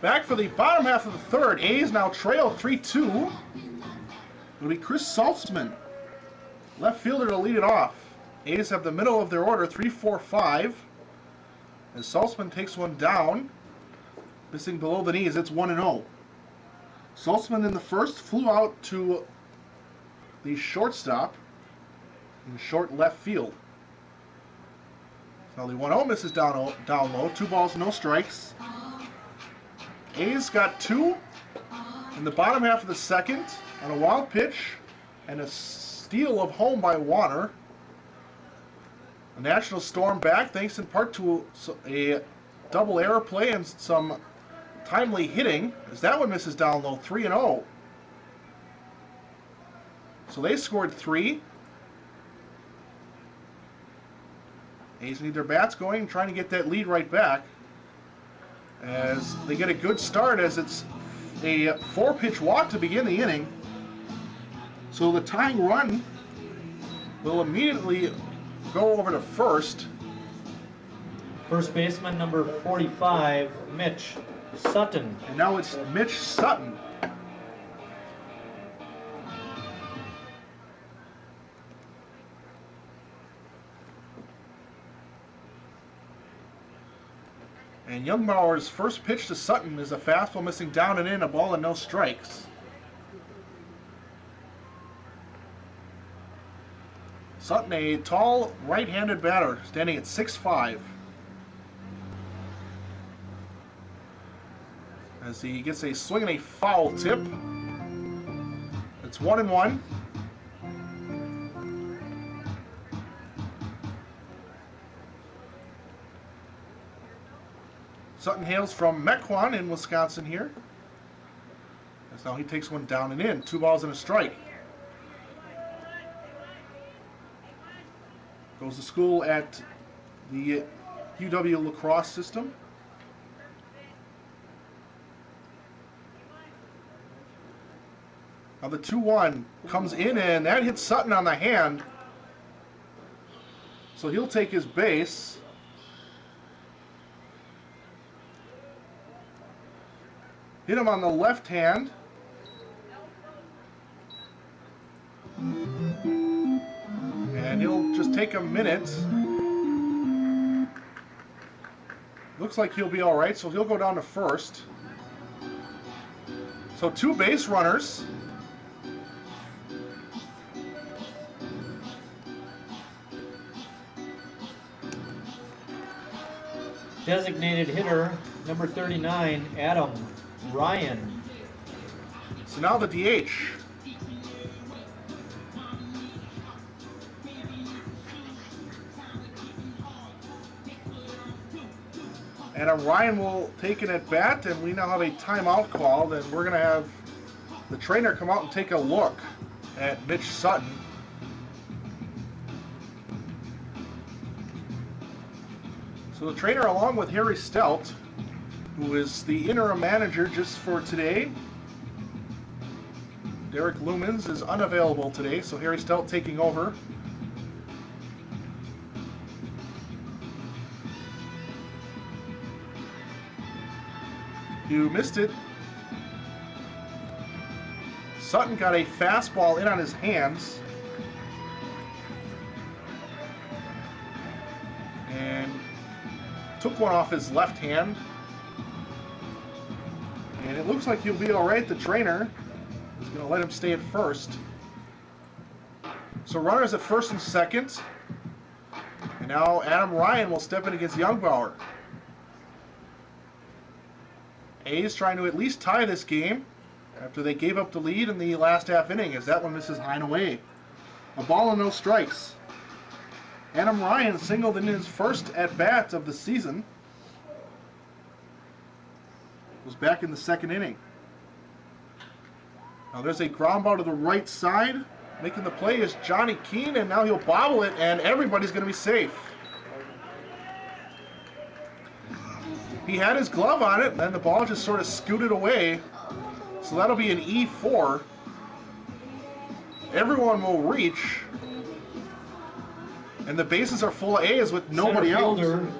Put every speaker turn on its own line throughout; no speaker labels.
Back for the bottom half of the third. A's now trail 3-2. It'll be Chris Saltzman, left fielder, to lead it off. A's have the middle of their order, 3-4-5. As Saltzman takes one down, missing below the knees, it's 1-0. Saltzman in the first flew out to the shortstop in short left field. So the 1-0 misses down low. 2 balls, no strikes. A's got 2 in the bottom half of the second on a wild pitch and a steal of home by Warner. A National Storm back thanks in part to a double error play and some timely hitting, as that one misses down low. 3-0. So they scored 3. A's need their bats going, trying to get that lead right back, as they get a good start, as it's a 4-pitch walk to begin the inning. So the tying run will immediately go over to first.
First baseman number 45, Mitch Sutton.
And now it's Mitch Sutton. And Youngbauer's first pitch to Sutton is a fastball missing down and in, a ball and no strikes. Sutton, a tall right-handed batter, standing at 6'5". As he gets a swing and a foul tip. It's 1-1. Sutton hails from Mequon in Wisconsin here. As now he takes one down and in. 2 balls and a strike. Goes to school at the UW lacrosse system. Now the 2-1 comes in, and that hits Sutton on the hand. So he'll take his base. Hit him on the left hand. And he'll just take a minute. Looks like he'll be all right, so he'll go down to first. So 2 base runners.
Designated hitter number 39, Adam Ryan.
So now the DH. Adam Ryan will take an at-bat, and we now have a timeout called, and we're going to have the trainer come out and take a look at Mitch Sutton. So the trainer, along with Harry Stelt, who is the interim manager just for today. Derek Lumens is unavailable today, so Harry Stelt taking over. You missed it. Sutton got a fastball in on his hands. And took one off his left hand. And it looks like he'll be all right. The trainer is going to let him stay at first. So runners at first and second. And now Adam Ryan will step in against Youngbauer. A's trying to at least tie this game after they gave up the lead in the last half inning, as that one misses high and away. A ball and no strikes. Adam Ryan singled in his first at-bat of the season. Was back in the second inning. Now there's a ground ball to the right side. Making the play is Johnny Keene, and now he'll bobble it, and everybody's going to be safe. He had his glove on it, and then the ball just sort of scooted away. So that'll be an E4. Everyone will reach. And the bases are full of A's with nobody else.
Center fielder,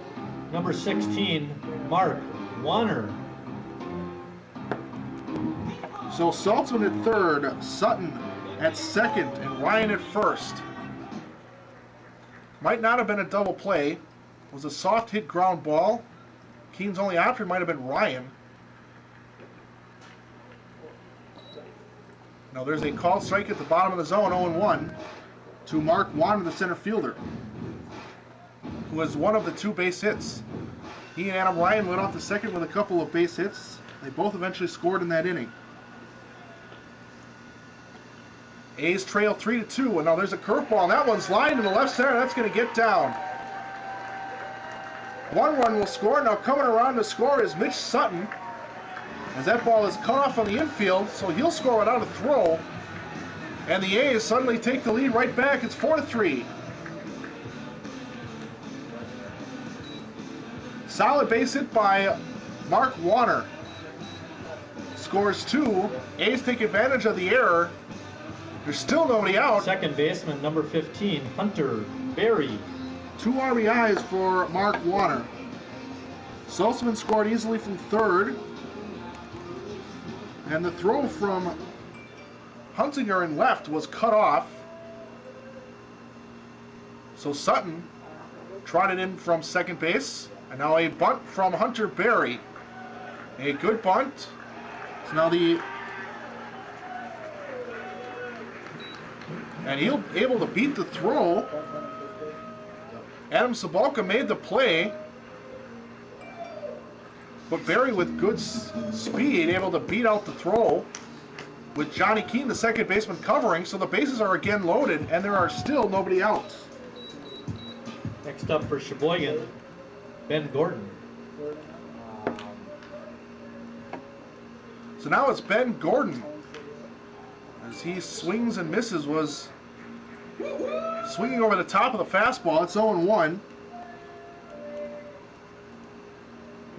number 16, Mark Warner.
So Saltzman at third, Sutton at second, and Ryan at first. Might not have been a double play. It was a soft hit ground ball. Keen's only option might have been Ryan. Now there's a called strike at the bottom of the zone, 0-1, to Mark Warner, the center fielder, who was one of the 2 base hits. He and Adam Ryan went off the second with a couple of base hits. They both eventually scored in that inning. A's trail 3-2, and now there's a curveball, and that one's lined in the left center. That's going to get down. 1 run will score. Now coming around to score is Mitch Sutton, as that ball is cut off on the infield, so he'll score without a throw. And the A's suddenly take the lead right back. It's 4-3. Solid base hit by Mark Warner. Scores 2. A's take advantage of the error. There's still nobody out.
Second baseman, number 15, Hunter Berry.
2 RBIs for Mark Warner. Saltzman scored easily from third. And the throw from Huntzinger in left was cut off. So Sutton trotted in from second base. And now a bunt from Hunter Berry. A good bunt. So now and he'll able to beat the throw. Adam Sabalka made the play. But Berry with good speed able to beat out the throw, with Johnny Keene, the second baseman, covering. So the bases are again loaded, and there are still nobody out.
Next up for Sheboygan, Ben Gordon.
So now it's Ben Gordon, as he swings and misses, was swinging over the top of the fastball. It's 0-1.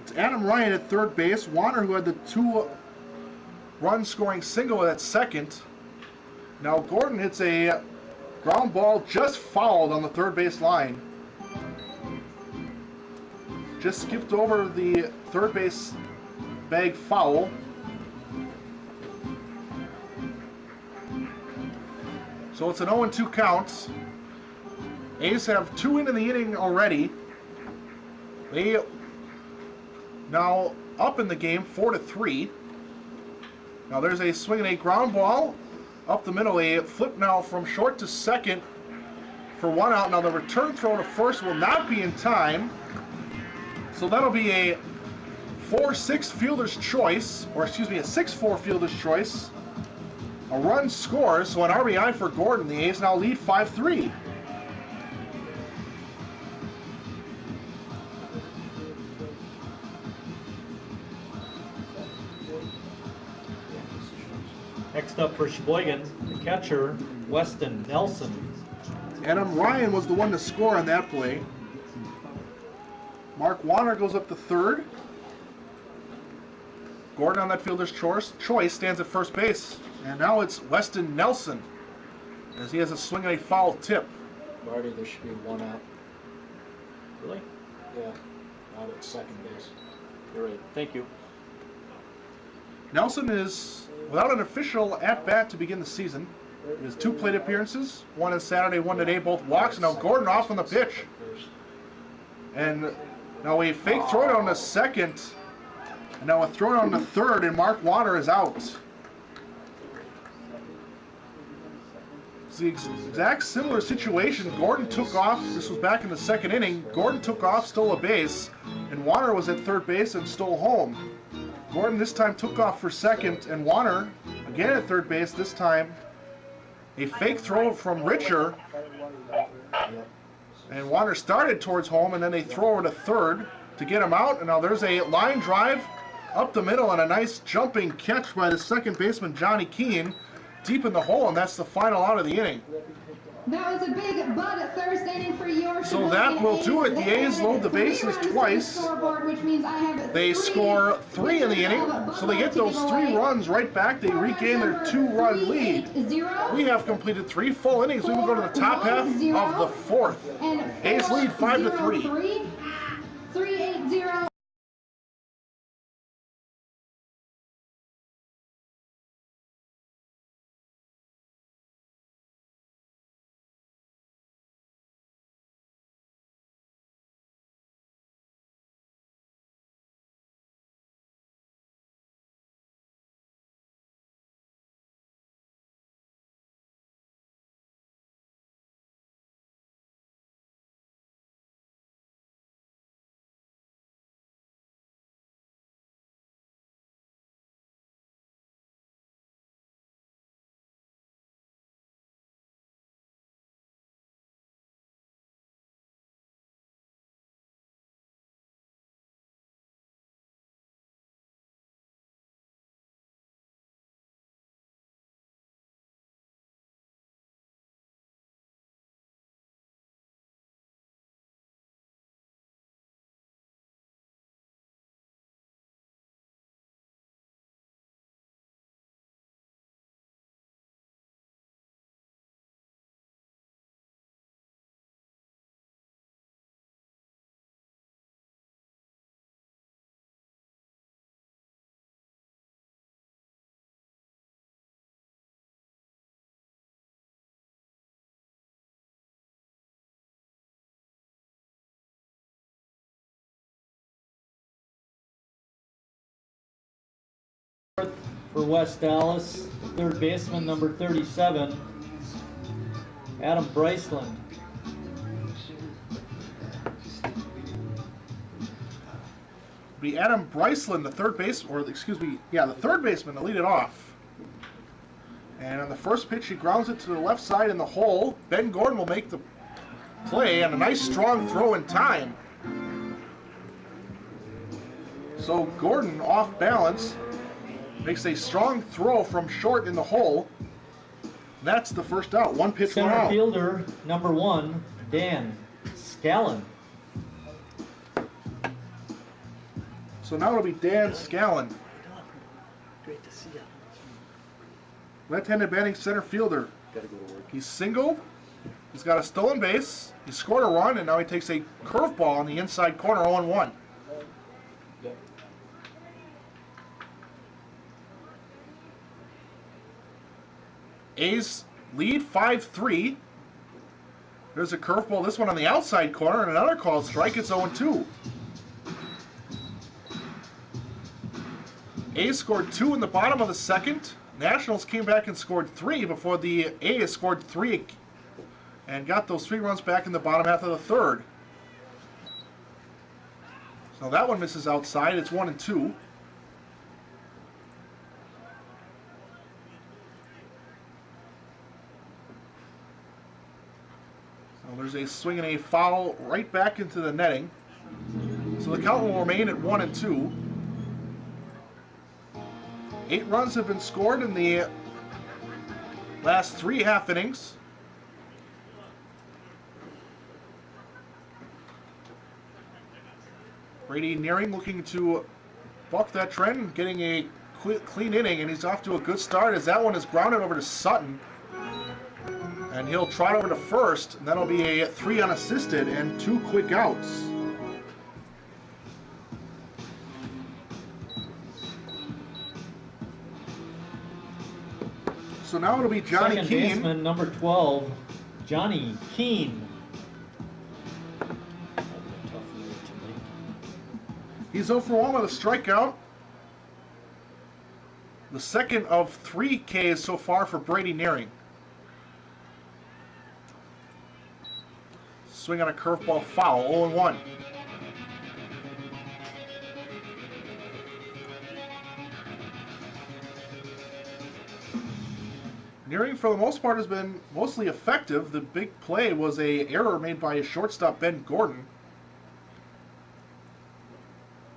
It's Adam Ryan at third base. Warner, who had the 2-run scoring single at second. Now Gordon hits a ground ball just fouled on the third base line. Just skipped over the third base bag foul. So it's an 0-2 count. A's have 2 in the inning already. They now up in the game 4-3. Now there's a swing and a ground ball up the middle. A flip now from short to second for 1 out. Now the return throw to first will not be in time. So that'll be a 4-6 fielder's choice, or excuse me, a 6-4 fielder's choice. A run scores, so an RBI for Gordon. The A's now lead 5-3.
Next up for Sheboygan, the catcher, Weston Nelson.
Adam Ryan was the one to score on that play. Mark Warner goes up to third. Gordon on that fielder's choice stands at first base. And now it's Weston Nelson, as he has a swing and a foul tip.
Marty, there should be 1 out.
Really?
Yeah, out at second base.
You're right. Thank you.
Nelson is without an official at-bat to begin the season. He has 2 plate appearances, 1 on Saturday, 1 today, both walks. Now Gordon off on the pitch. And now a fake throw down to second. And now a throw down to third, and Mark Warner is out. It's the exact similar situation. Gordon took off. This was back in the second inning. Gordon took off, stole a base, and Warner was at third base and stole home. Gordon this time took off for second, and Warner again at third base. This time a fake throw from Richer, and Warner started towards home, and then they throw over to third to get him out. And now there's a line drive up the middle and a nice jumping catch by the second baseman Johnny Keene deep in the hole, and that's the final out of the inning.
That was a big butt Thursday inning for your
So that will do it. The A's load the bases twice. They score 3 in the inning, so they get those 3 runs right back. They regain their 2-run lead. We have completed 3 full innings. We will go to the top half of the 4th. A's lead 5-3.
3-8-0.
For West Allis, third baseman number 37, Adam Bryceland.
Be Adam Bryceland, the third third baseman to lead it off. And on the first pitch, he grounds it to the left side in the hole. Ben Gordon will make the play, and a nice strong throw in time. So Gordon, off balance, makes a strong throw from short in the hole. That's the first out. One pitch, one
Center
out.
fielder number 1, Dan Scallon.
So now it'll be Dan Scallon.
Great to see you.
Left-handed batting center fielder.
Gotta go to work.
He's singled. He's got a stolen base. He scored a run, and now he takes a curveball on the inside corner, 0-1.
Yep.
A's lead 5-3. There's a curveball, this one on the outside corner, and another called strike. It's 0-2. A's scored 2 in the bottom of the second. Nationals came back and scored 3 before the A's scored 3 and got those 3 runs back in the bottom half of the third. So that one misses outside. It's 1-2. So there's a swing and a foul right back into the netting. So the count will remain at 1-2. 8 runs have been scored in the last 3 half innings. Brady Nearing looking to buck that trend, getting a clean inning, and he's off to a good start as that one is grounded over to Sutton. And he'll trot over to first, and that'll be a 3 unassisted and 2 quick outs. So now it'll be Johnny
Second
Keene.
baseman number 12, Johnny Keene.
That'd be a tough move to make.
He's 0 for 1 with a strikeout. The second of 3 Ks so far for Brady Nearing. Swing on a curveball foul, 0-1. Nearing, for the most part, has been mostly effective. The big play was an error made by his shortstop, Ben Gordon.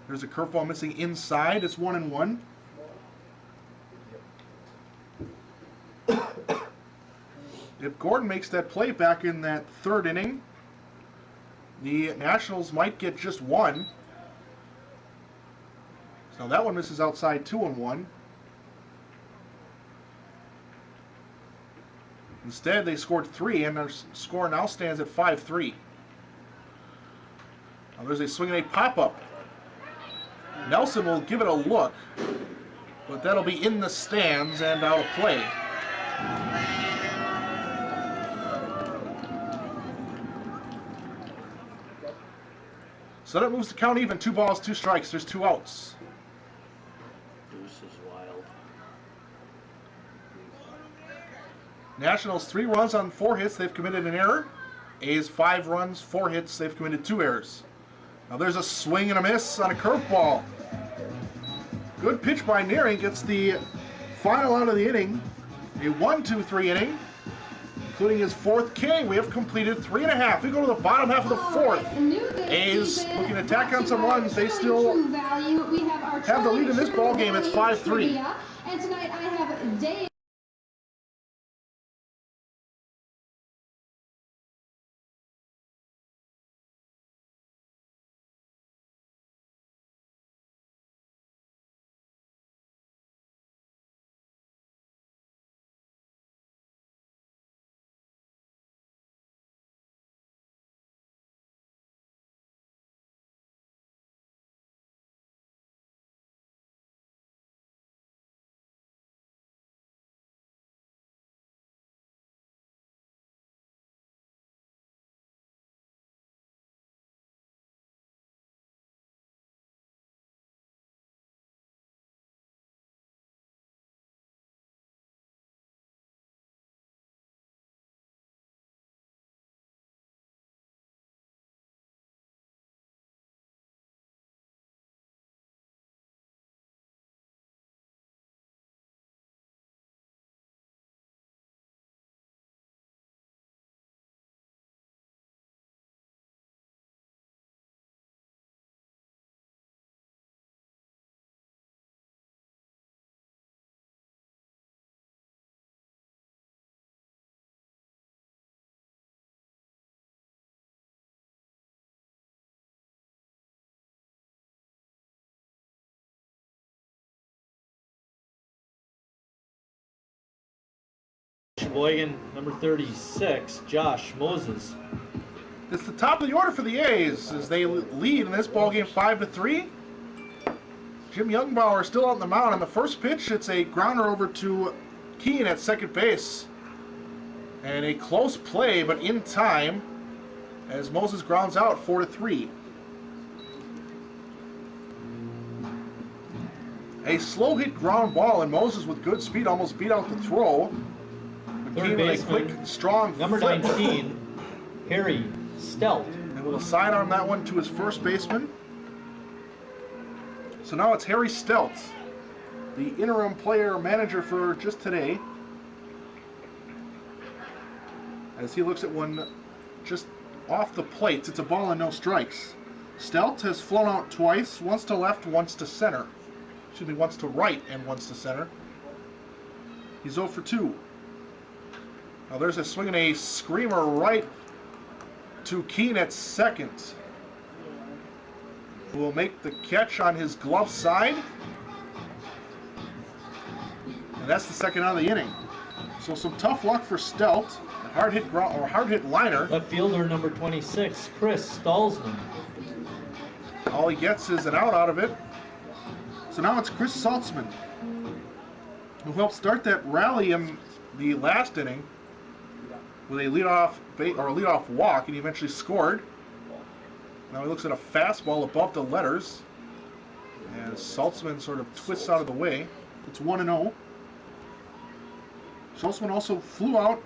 There's a curveball missing inside. It's 1-1. If Gordon makes that play back in that third inning, the Nationals might get just 1. So that one misses outside, 2-1. Instead, they scored 3, and their score now stands at 5-3. Now there's a swing and a pop-up. Nelson will give it a look, but that'll be in the stands and out of play. So that moves the count even. 2 balls, 2 strikes. There's 2 outs.
Deuce is wild.
Nationals 3 runs on 4 hits. They've committed an error. A's 5 runs, 4 hits. They've committed 2 errors. Now there's a swing and a miss on a curveball. Good pitch by Nearing. Gets the final out of the inning. A 1-2-3 inning, including his 4th K. We have completed 3.5. We go to the bottom half of the 4th. A's looking to tack on some runs. They still have the lead in this ball game. It's 5-3.
And tonight I have Dave.
Sheboygan, number 36, Josh Moses.
It's the top of the order for the A's as they lead in this ballgame 5-3. Jim Youngbauer still out on the mound. On the first pitch, it's a grounder over to Keene at second base. And a close play, but in time, as Moses grounds out 4-3. A slow hit ground ball, and Moses with good speed almost beat out the throw. But
Third
Keene with a
baseman,
quick, strong
number
flip.
19, Harry Stelt.
And with a sidearm that one to his first baseman. So now it's Harry Stelt, the interim player manager for just today, as he looks at one just off the plate. It's a ball and no strikes. Stelt has flown out twice, once to left, once to center. Excuse me, once to right and once to center. He's 0 for 2. Now there's a swing and a screamer right to Keene at second, who will make the catch on his glove side. And that's the second out of the inning. So some tough luck for Stelt. A hard hit liner.
Left fielder, number 26, Chris Saltzman.
All he gets is an out of it. So now it's Chris Saltzman, who helped start that rally in the last inning with a leadoff walk, and he eventually scored. Now he looks at a fastball above the letters, and Saltzman sort of twists out of the way. It's 1-0. Saltzman also flew out.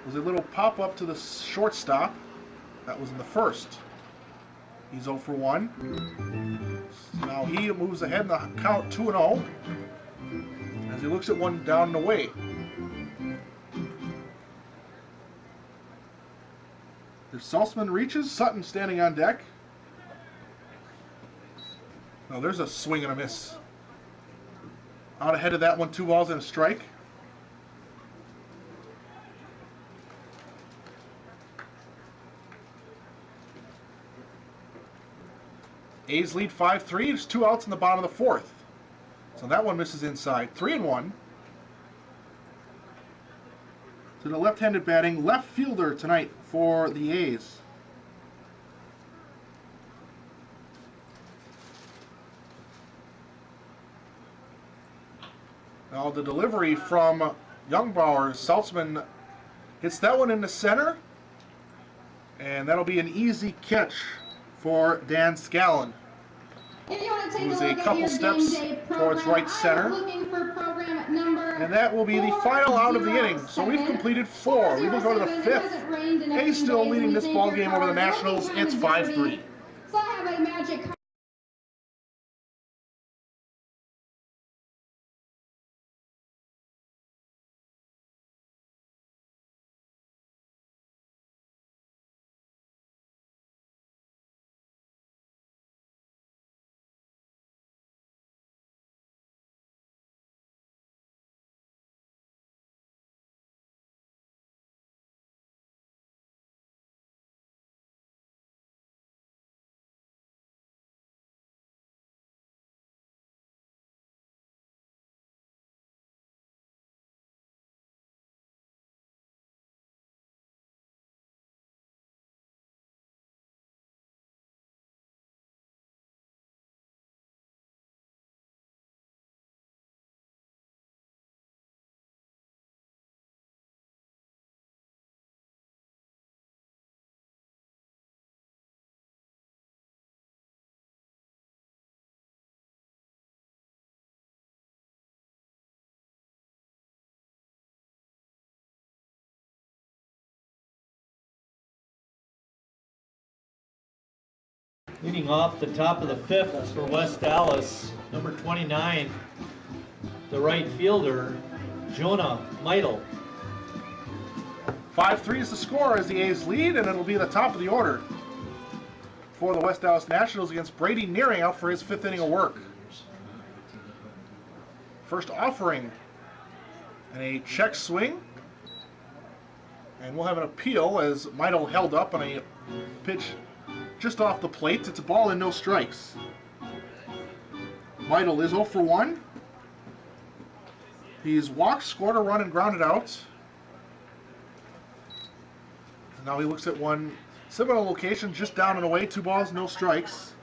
It was a little pop-up to the shortstop. That was in the first. He's 0 for 1. Now he moves ahead in the count 2-0 as he looks at one down and away. If Saltzman reaches, Sutton standing on deck. Now there's a swing and a miss. Out ahead of that one, 2 balls and a strike. A's lead 5-3. There's 2 outs in the bottom of the 4th. So that one misses inside. 3-1. To the left-handed batting left fielder tonight for the A's. Now the delivery from Youngbauer. Saltzman hits that one in the center. And that'll be an easy catch for Dan Scallon.
If you want to take
Moves
a
a
look at
couple
your
steps
game day
towards
program,
right center.
I am looking for program number
And that will be the final out of the inning. So we've completed 4. We will go to the 5th. A's still leading this ball game over the Nationals. It's 5-3.
So I have a magic card.
Leading off the top of the 5th for West Allis, number 29, the right fielder, Jonah Meidel.
5-3 is the score as the A's lead, and it'll be the top of the order for the West Allis Nationals against Brady Nearing out for his 5th inning of work. First offering and a check swing, and we'll have an appeal as Meidel held up on a pitch just off the plate. It's a ball and no strikes. Meidel is 0 for 1. He's walked, scored a run, and grounded out. And now he looks at one similar location, just down and away. 2 balls, no strikes.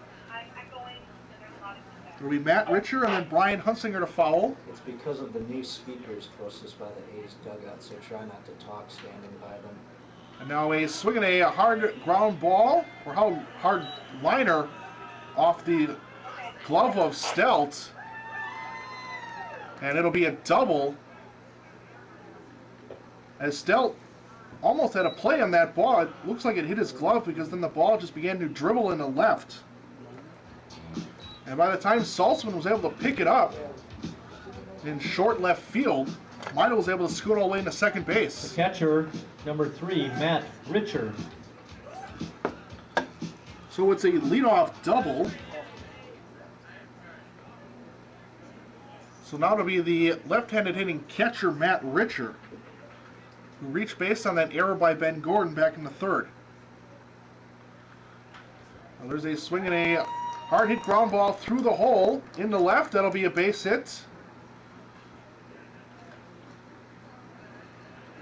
It'll be Matt Richer and then Brian Huntzinger to foul.
It's because of the new speakers closest by the A's dugout, so try not to talk standing by them.
And now A's swinging a hard ground ball, or hard liner off the glove of Stelt. And it'll be a double. As Stelt almost had a play on that ball. It looks like it hit his glove because then the ball just began to dribble in the left. And by the time Saltzman was able to pick it up in short left field, Milo was able to scoot all the way into second base.
The catcher, number 3, Matt Richer.
So it's a leadoff double. So now it'll be the left-handed hitting catcher, Matt Richer, who reached base on that error by Ben Gordon back in the third. Now there's a swing and a hard hit ground ball through the hole in the left. That'll be a base hit.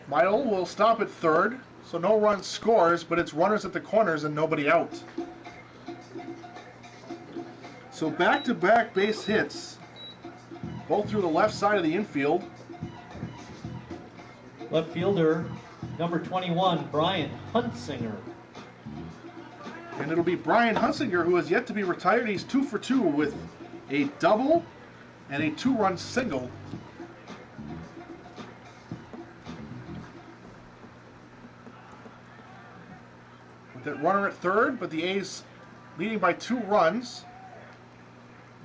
Meidl will stop at third, so no run scores, but it's runners at the corners and nobody out. So back-to-back base hits, both through the left side of the infield.
Left fielder, number 21, Brian Huntzinger.
And it'll be Brian Huntzinger, who has yet to be retired. He's 2 for 2 with a double and a 2-run single. With that runner at third, but the A's leading by 2 runs.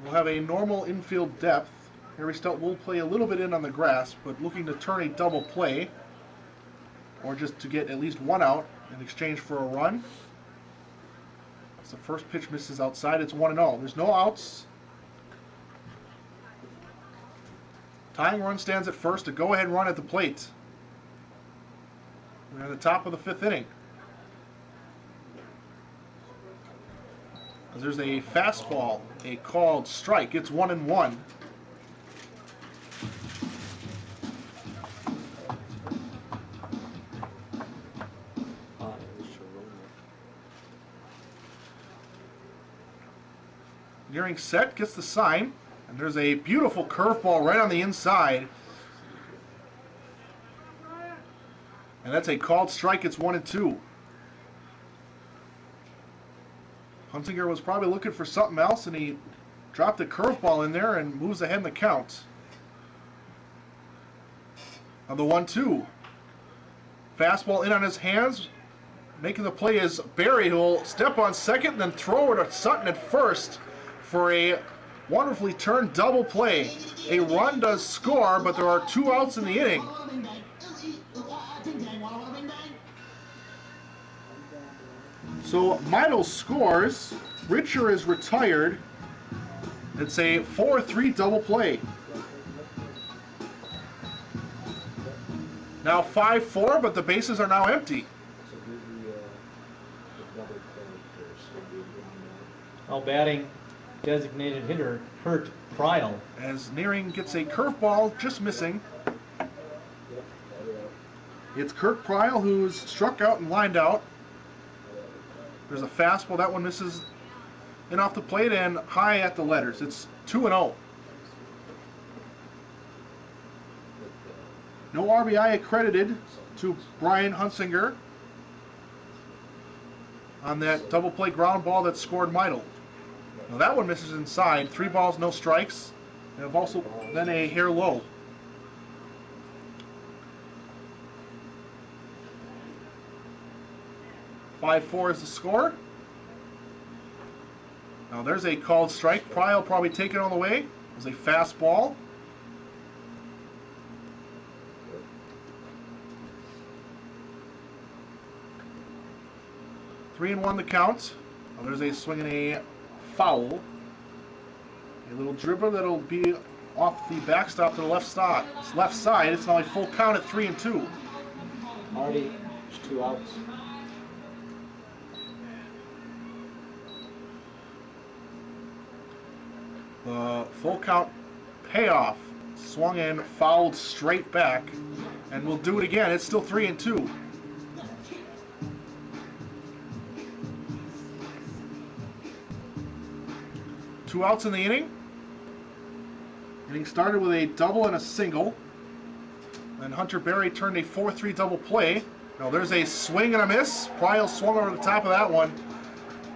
We'll have a normal infield depth. Harry Stelt will play a little bit in on the grass, but looking to turn a double play, or just to get at least 1 out in exchange for a run. As the first pitch misses outside, it's 1-0. There's no outs. Tying run stands at first, a go-ahead run at the plate. We're at the top of the 5th inning. As there's a fastball, a called strike. It's 1-1. Nearing set, gets the sign, and there's a beautiful curveball right on the inside. And that's a called strike. It's 1-2. Huntzinger was probably looking for something else, and he dropped a curveball in there and moves ahead in the count. On the 1-2. Fastball in on his hands. Making the play is Barry, who will step on second and then throw it to Sutton at first for a wonderfully turned double play. A run does score, but there are 2 outs in the inning. So Meidl scores. Richer is retired. It's a 4-3 double play. Now 5-4, but the bases are now empty.
Now batting, designated hitter Kurt Pryl.
As Nearing gets a curveball, just missing. It's Kurt Pryl who's struck out and lined out. There's a fastball, that one misses in off the plate and high at the letters. It's 2-0. No RBI accredited to Brian Huntzinger on that double play ground ball that scored Meidl. Now that one misses inside. 3 balls, no strikes. And have also then a hair low. (5-4) is the score. Now there's a called strike. Pry will probably take it on the way. It was a fastball. Three and 1 the count. Now there's a swing and a foul. A little dribbler that'll be off the backstop to the left side. It's now a full count at 3-2.
Marty, there's 2 outs.
The full count payoff Swung and fouled straight back. And we'll do it again. It's still 3-2. Two outs in the inning. Inning started with a double and a single. And Hunter Berry turned a 4-3 double play. Now there's a swing and a miss. Pryles swung over the top of that one.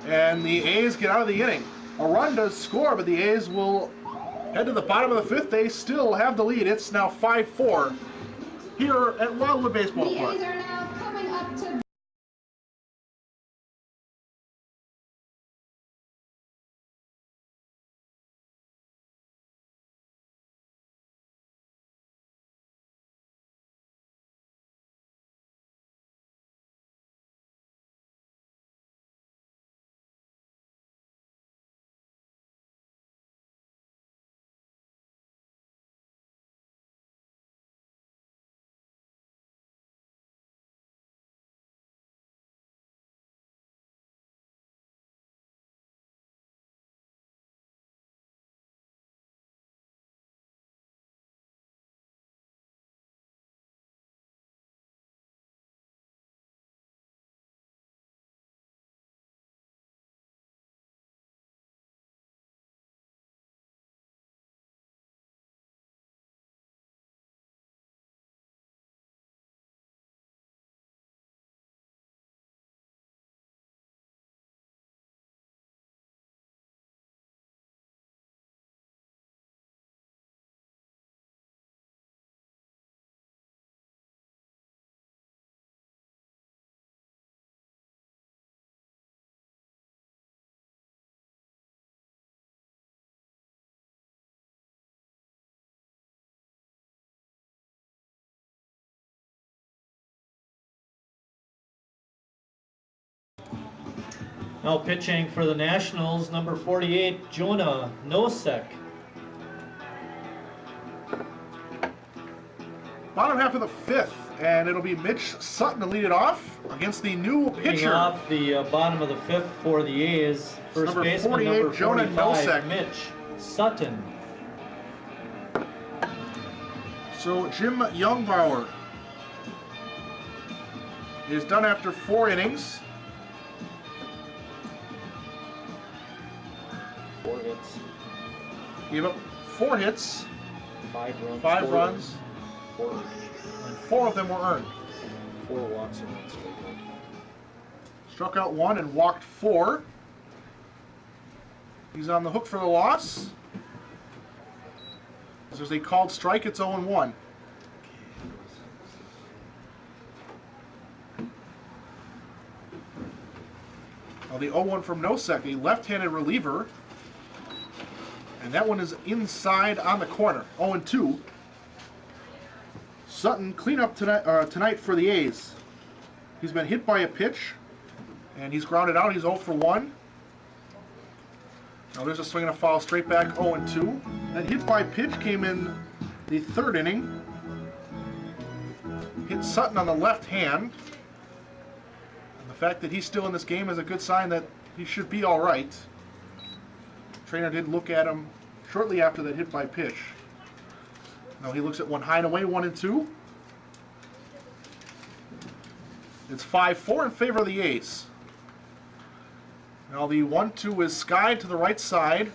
And the A's get out of the inning. A run does score, but the A's will head to the bottom of the fifth. They still have the lead. It's now 5-4 here at Wildwood Baseball
The
Park.
A's are now coming up to
Now pitching for the Nationals, number 48, Jonah Nosek.
Bottom half of the fifth, and it'll be Mitch Sutton to lead it off against the new
Leading
pitcher.
off the bottom of the fifth for the A's, first
Number
baseman
48,
number
Jonah
45,
Nosek.
Mitch Sutton.
So Jim Youngbauer is done after 4 innings.
4 hits,
Gave up 4 hits,
5 runs.
5 runs,
4,
and 4 of them were earned.
4 walks and 1 strikeout.
Struck out 1 and walked 4. He's on the hook for the loss. As there's a called strike, it's 0-1. Now the 0-1 from Nosek, a left-handed reliever. And that one is inside on the corner, 0-2. Sutton cleanup tonight for the A's. He's been hit by a pitch, and he's grounded out. He's 0-1. Now there's a swing and a foul straight back, 0-2. That hit by pitch came in the 3rd inning. Hit Sutton on the left hand. And the fact that he's still in this game is a good sign that he should be all right. Trainer did look at him shortly after that hit by pitch. Now he looks at one high and away, 1-2. It's 5-4 in favor of the A's. Now the 1-2 is skied to the right side.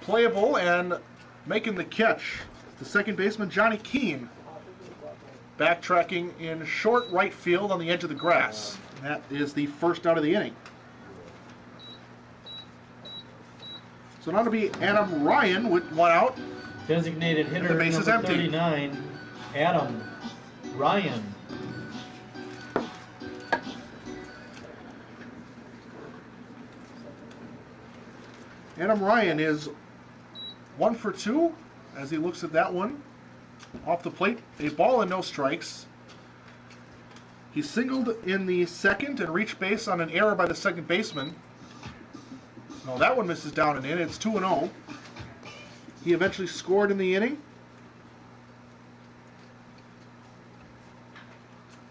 Playable and making the catch. The second baseman, Johnny Keene. Backtracking in short right field on the edge of the grass. And that is the first out of the inning. So now to be Adam Ryan with 1 out.
Designated hitter
The base is
number
empty.
39, Adam Ryan.
Adam Ryan is 1 for 2 as he looks at that one. Off the plate, a ball and no strikes. He singled in the second and reached base on an error by the second baseman. No, that one misses down and in. It's 2-0. He eventually scored in the inning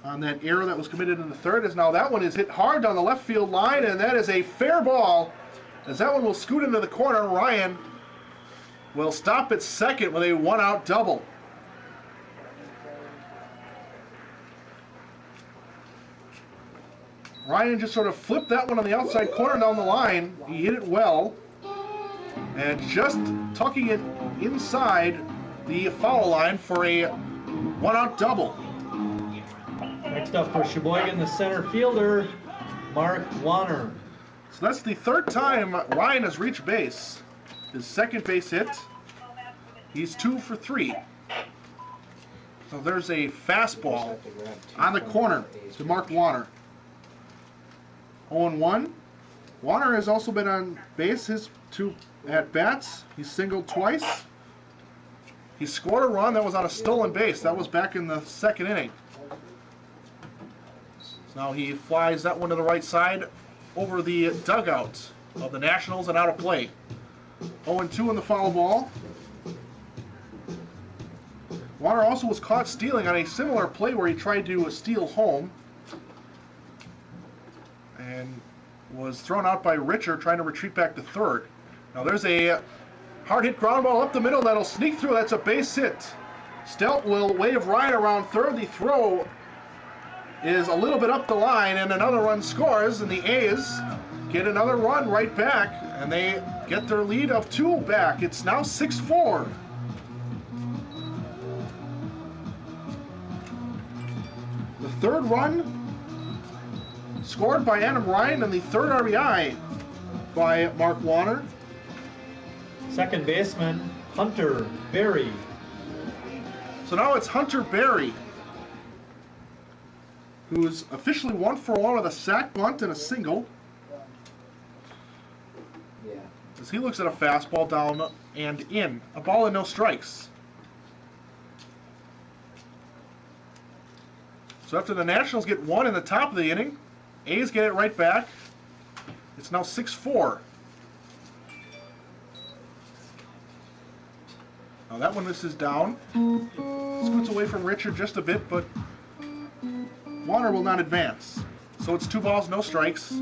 on that error that was committed in the 3rd. As now that one is hit hard down the left field line, and that is a fair ball. As that one will scoot into the corner, Ryan will stop at second with a one-out double. Ryan just sort of flipped that one on the outside corner down the line. He hit it well. And just tucking it inside the foul line for a one-out double.
Next up for Sheboygan, the center fielder, Mark Warner.
So that's the third time Ryan has reached base. His second base hit. He's 2 for 3. So there's a fastball on the corner to Mark Warner. 0-1. Warner has also been on base his 2 at-bats. He's singled twice. He scored a run that was on a stolen base. That was back in the second inning. So now he flies that one to the right side over the dugout of the Nationals and out of play. 0-2 in the foul ball. Warner also was caught stealing on a similar play where he tried to steal home and was thrown out by Richer trying to retreat back to third. Now there's a hard hit ground ball up the middle that'll sneak through. That's a base hit. Stelt will wave Ryan around third. The throw is a little bit up the line and another run scores, and the A's get another run right back and they get their lead of 2 back. It's now 6-4. The third run scored by Adam Ryan and the third RBI by Mark Warner.
Second baseman, Hunter Berry.
So now it's Hunter Berry, who's officially 1 for 1 with a sac bunt and a single.
Yeah.
As he looks at a fastball down and in. A ball and no strikes. So after the Nationals get 1 in the top of the inning, A's get it right back. It's now 6-4. Now that one misses down. Scoots away from Richard just a bit, but Warner will not advance. So it's 2 balls, no strikes.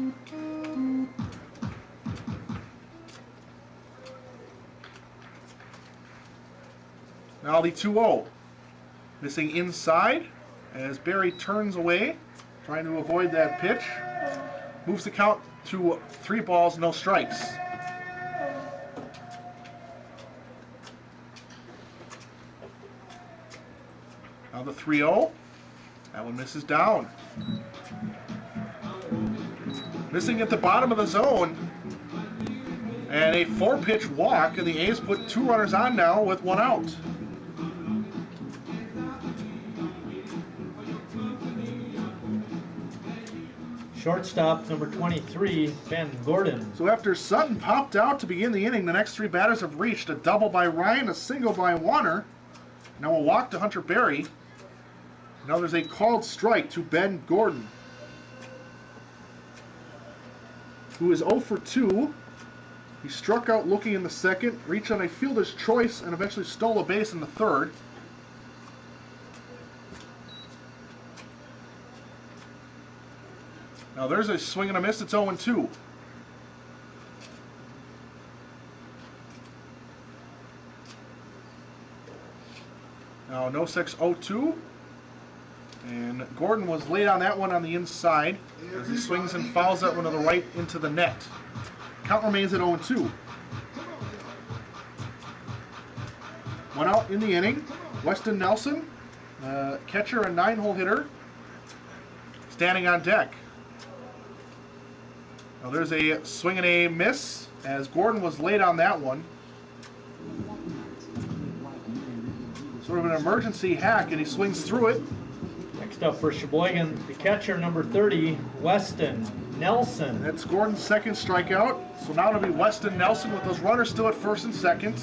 Now the 2-0. Missing inside as Berry turns away, trying to avoid that pitch. Moves the count to 3 balls, no strikes. Now the 3-0. That one misses down. Missing at the bottom of the zone. And a 4-pitch walk, and the A's put 2 runners on now with 1 out.
Shortstop, number 23, Ben Gordon.
So after Sutton popped out to begin the inning, the next 3 batters have reached a double by Ryan, a single by Warner. Now a walk to Hunter Berry. Now there's a called strike to Ben Gordon, who is 0 for 2. He struck out looking in the second, reached on a fielder's choice, and eventually stole a base in the third. Now there's a swing and a miss. It's 0-2. Now no 6-0-2. And Gordon was late on that one on the inside as he swings and fouls that one to the right into the net. Count remains at 0-2. 1 out in the inning. Weston Nelson, catcher and 9-hole hitter, standing on deck. Now there's a swing and a miss as Gordon was late on that one. Sort of an emergency hack, and he swings through it.
Next up for Sheboygan, the catcher, number 30, Weston Nelson.
And that's Gordon's second strikeout. So now it'll be Weston Nelson with those runners still at first and second.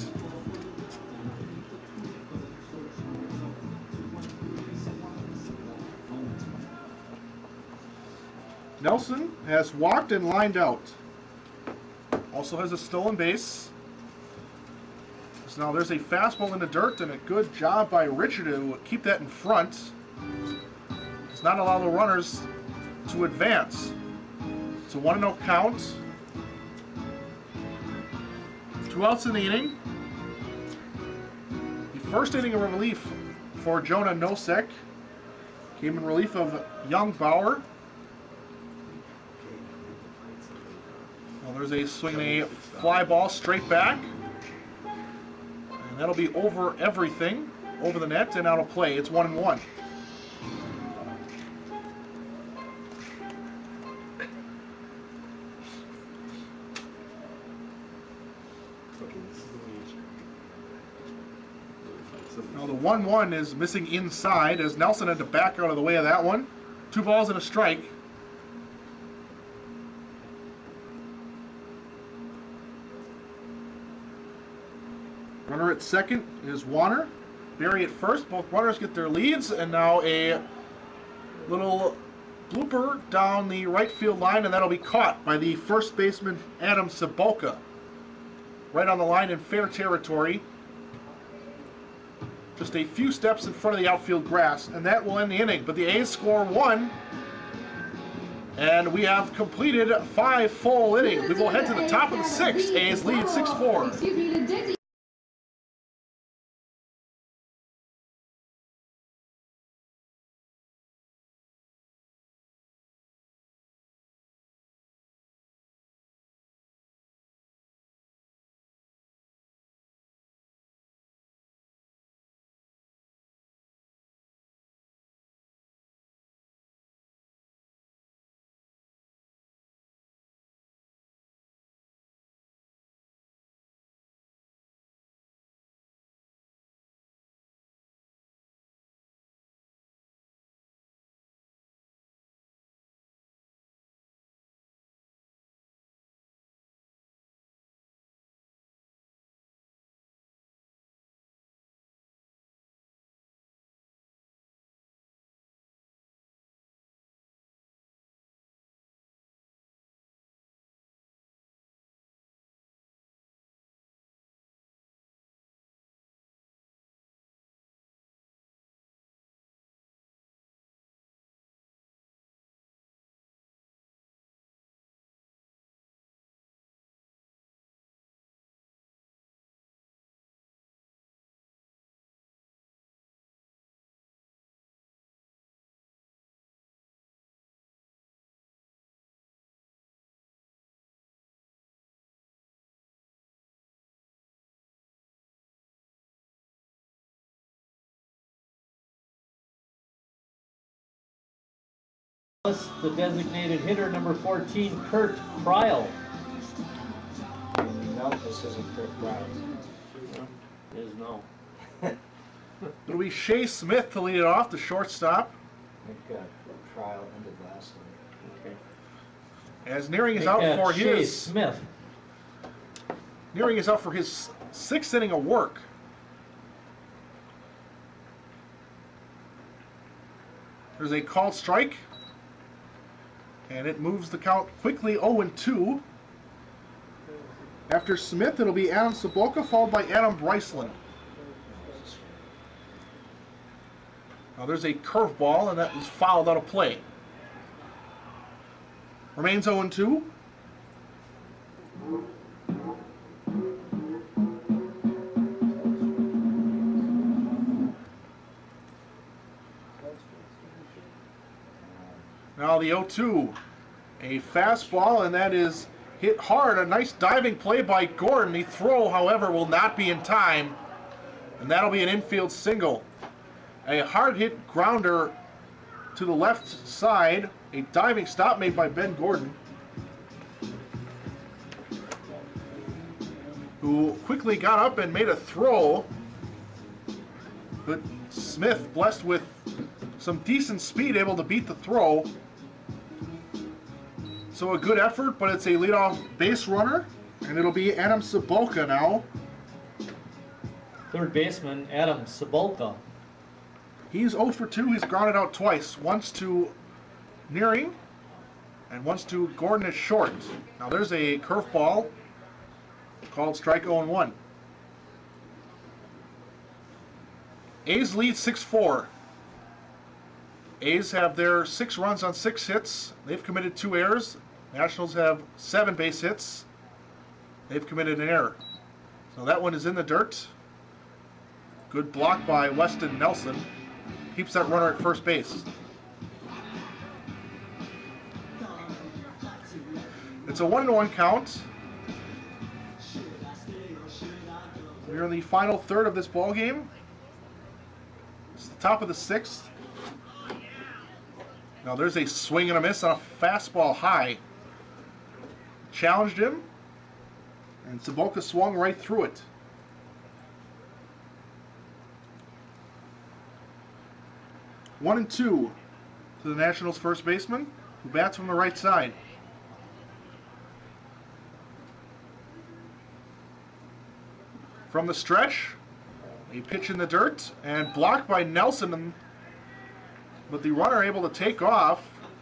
Nelson has walked and lined out. Also has a stolen base. So now there's a fastball in the dirt, and a good job by Richard to keep that in front. Does not allow the runners to advance. It's a 1-0 count. 2 outs in the inning. first inning of relief for Jonah Nosek. Came in relief of Young Bauer. Well, there's a swing and a fly ball straight back. And that'll be over everything, over the net and out of play. It's 1-1. Now the 1-1 is missing inside as Nelson had to back out of the way of that one. 2 balls and a strike. Runner at second is Warner. Barry at first. Both runners get their leads, and now a little blooper down the right field line, and that'll be caught by the first baseman Adam Cebulka. Right on the line in fair territory. Just a few steps in front of the outfield grass, and that will end the inning. But the A's score 1, and we have completed 5 full innings. We will head to the top of the 6th. A's lead 6-4.
Excuse me, the Dizzy.
The designated hitter, number 14, Kurt Pryle.
No, this isn't Kurt Pryle.
Is no.
It'll be Shea Smith to lead it off, the shortstop.
I think Pryle ended last night.
Okay.
As Nearing is out for
Shea
his
Smith.
Nearing is out for his 6th inning of work. There's a called strike. And it moves the count quickly 0-2. After Smith, it'll be Adam Cebulka, followed by Adam Bryceland. Now there's a curveball, and that is fouled out of play. Remains 0-2. Now the 0-2, a fastball, and that is hit hard. A nice diving play by Gordon. The throw, however, will not be in time, and that'll be an infield single. A hard hit grounder to the left side. A diving stop made by Ben Gordon, who quickly got up and made a throw. But Smith, blessed with some decent speed, able to beat the throw. So a good effort, but it's a leadoff base runner, and it'll be Adam Cebulka now.
Third baseman, Adam Cebulka.
He's 0 for 2. He's grounded out twice. Once to Nearing, and once to Gordon at short. Now there's a curveball called strike 0-1. A's lead 6-4. A's have their 6 runs on 6 hits. They've committed 2 errors. Nationals have 7 base hits. They've committed an error. So that one is in the dirt. Good block by Weston Nelson. Keeps that runner at first base. It's a 1-1 count. We're in the final third of this ball game. It's the top of the 6th. Now there's a swing and a miss on a fastball high. Challenged him, and Seboka swung right through it. One and two to the Nationals' first baseman, who bats from the right side. From the stretch, a pitch in the dirt, and blocked by Nelson, but the runner able to take off.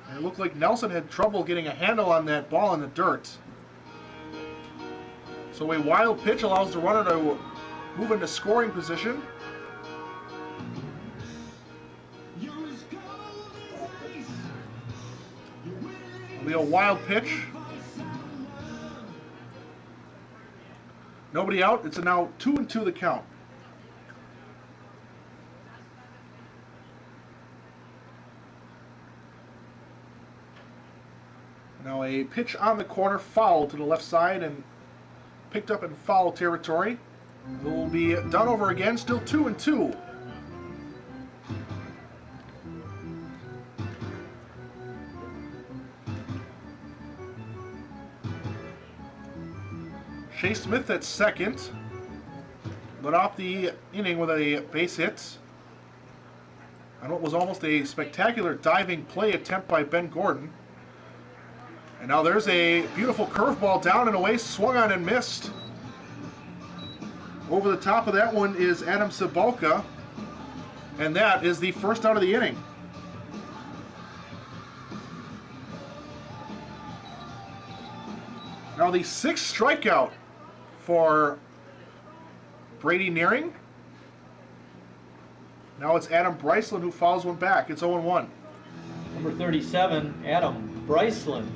And it looked like Nelson had trouble getting a handle on that ball in the dirt. So a wild pitch allows the runner to move into scoring position. It'll be a wild pitch. Nobody out. It's a now 2-2 the count. Now a pitch on the corner, foul to the left side and picked up in foul territory. It will be done over again, still 2-2. Shea Smith at second, led off the inning with a base hit on what was almost a spectacular diving play attempt by Ben Gordon. And now there's a beautiful curveball down and away, swung on and missed. Over the top of that one is Adam Seboka, and that is the first out of the inning. Now the 6th strikeout for Brady Nearing. Now it's Adam Bryceland who fouls one back. It's 0-1.
Number 37, Adam Bryceland.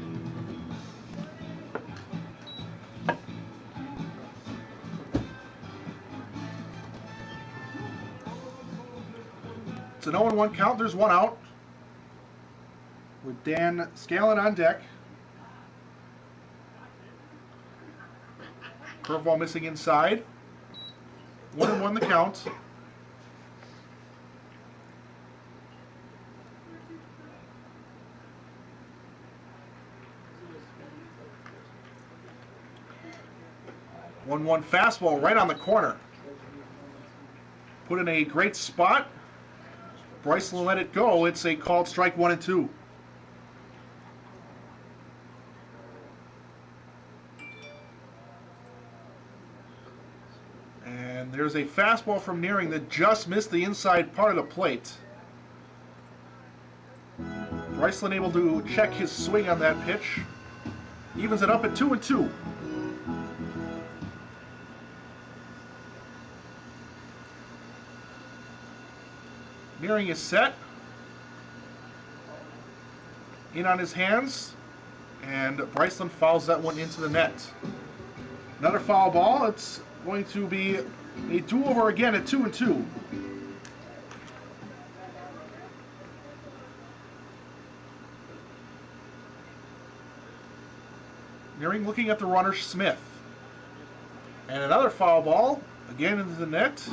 It's an 0-1 count. There's one out with Dan Scallon on deck. Curveball missing inside. 1-1 the count. One fastball right on the corner. Put in a great spot. Bryceland let it go. It's a called strike 1-2. And there's a fastball from Nearing that just missed the inside part of the plate. Bryceland able to check his swing on that pitch. Evens it up at 2-2. Nearing is set. In on his hands. And Bryceland fouls that one into the net. Another foul ball. It's going to be a do-over again at 2-2. Nearing looking at the runner, Smith. And another foul ball. Again into the net.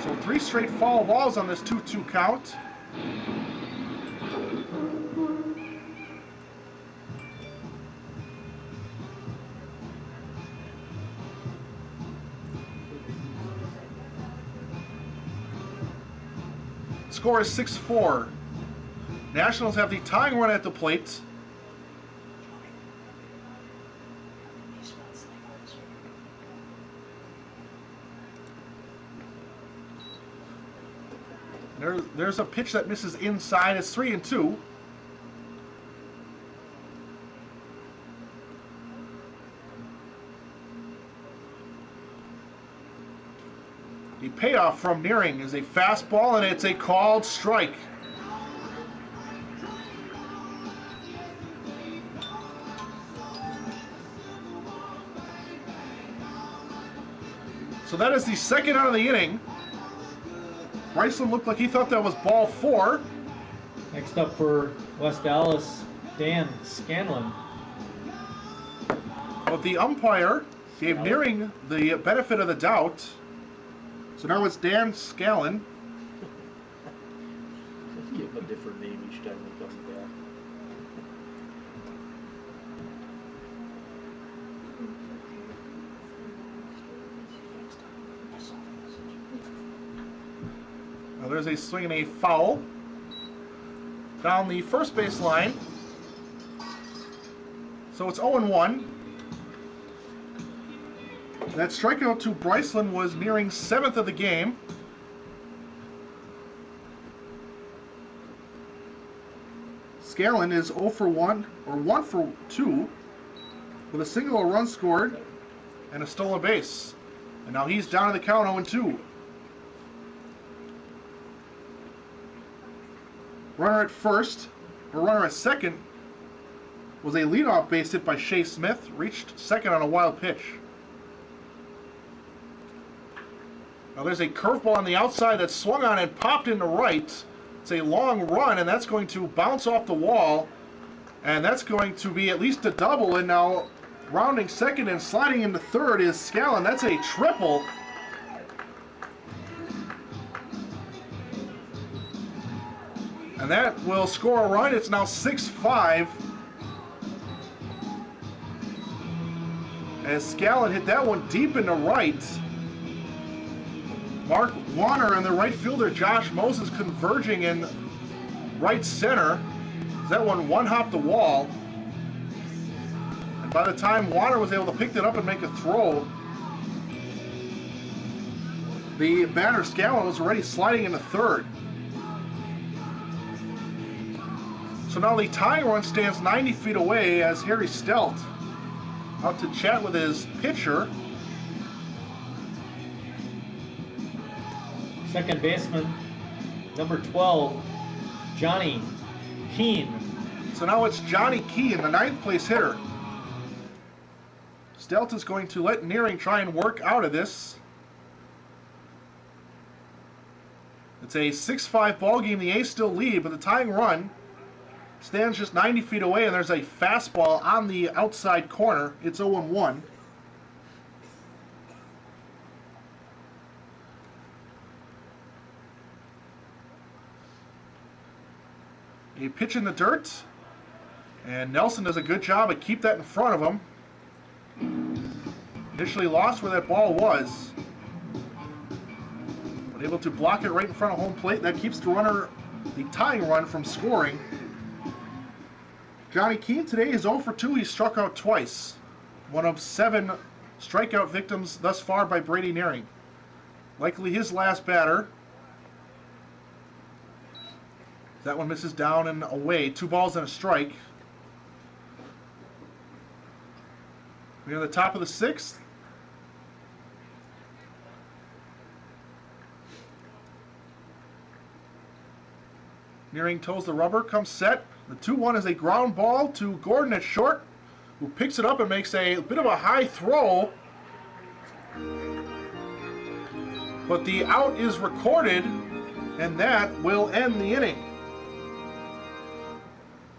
So 3 straight foul balls on this 2-2 count. Score is 6-4. Nationals have the tying run at the plate. There's a pitch that misses inside. It's 3-2. The payoff from Nearing is a fastball, and it's a called strike. So that is the second out of the inning. Bryceland looked like he thought that was ball 4.
Next up for West Allis, Dan Scanlon.
But the umpire gave Nearing the benefit of the doubt. So now it's Dan Scallon.
Just give him a different name each time he comes back.
Now there's a swing and a foul down the first base line. So it's 0-1. That strikeout to Bryceland was Nearing's 7th of the game. Scallon is 0 for 1, or 1 for 2, with a single, a run scored, and a stolen base. And now he's down to the count 0-2. Runner at first, or runner at second, was a leadoff base hit by Shea Smith, reached second on a wild pitch. Now there's a curveball on the outside that swung on and popped into right. It's a long run, and that's going to bounce off the wall, and that's going to be at least a double. And now rounding second and sliding into third is Scallon. That's a triple. And that will score a run. It's now 6-5. As Scallon hit that one deep into right. Mark Warner and the right fielder Josh Moses converging in right center. That one hopped the wall. And by the time Warner was able to pick it up and make a throw, the batter Scallon was already sliding into third. So now the tying run stands 90 feet away as Harry Stelt out to chat with his pitcher.
Second baseman, number 12, Johnny Keene.
So now it's Johnny Keene, the 9th place hitter. Stelt is going to let Nearing try and work out of this. It's a 6-5 ball game. The A's still lead, but the tying run stands just 90 feet away, and there's a fastball on the outside corner. It's 0-1. A pitch in the dirt, and Nelson does a good job at keep that in front of him. Initially lost where that ball was, but able to block it right in front of home plate. That keeps the runner, the tying run, from scoring. Johnny Keene today is 0 for 2. He struck out twice. One of 7 strikeout victims thus far by Brady Nearing. Likely his last batter. That one misses down and away. 2 balls and a strike. We're on the top of the 6th. Nearing toes the rubber, comes set. The 2-1 is a ground ball to Gordon at short, who picks it up and makes a bit of a high throw. But the out is recorded, and that will end the inning.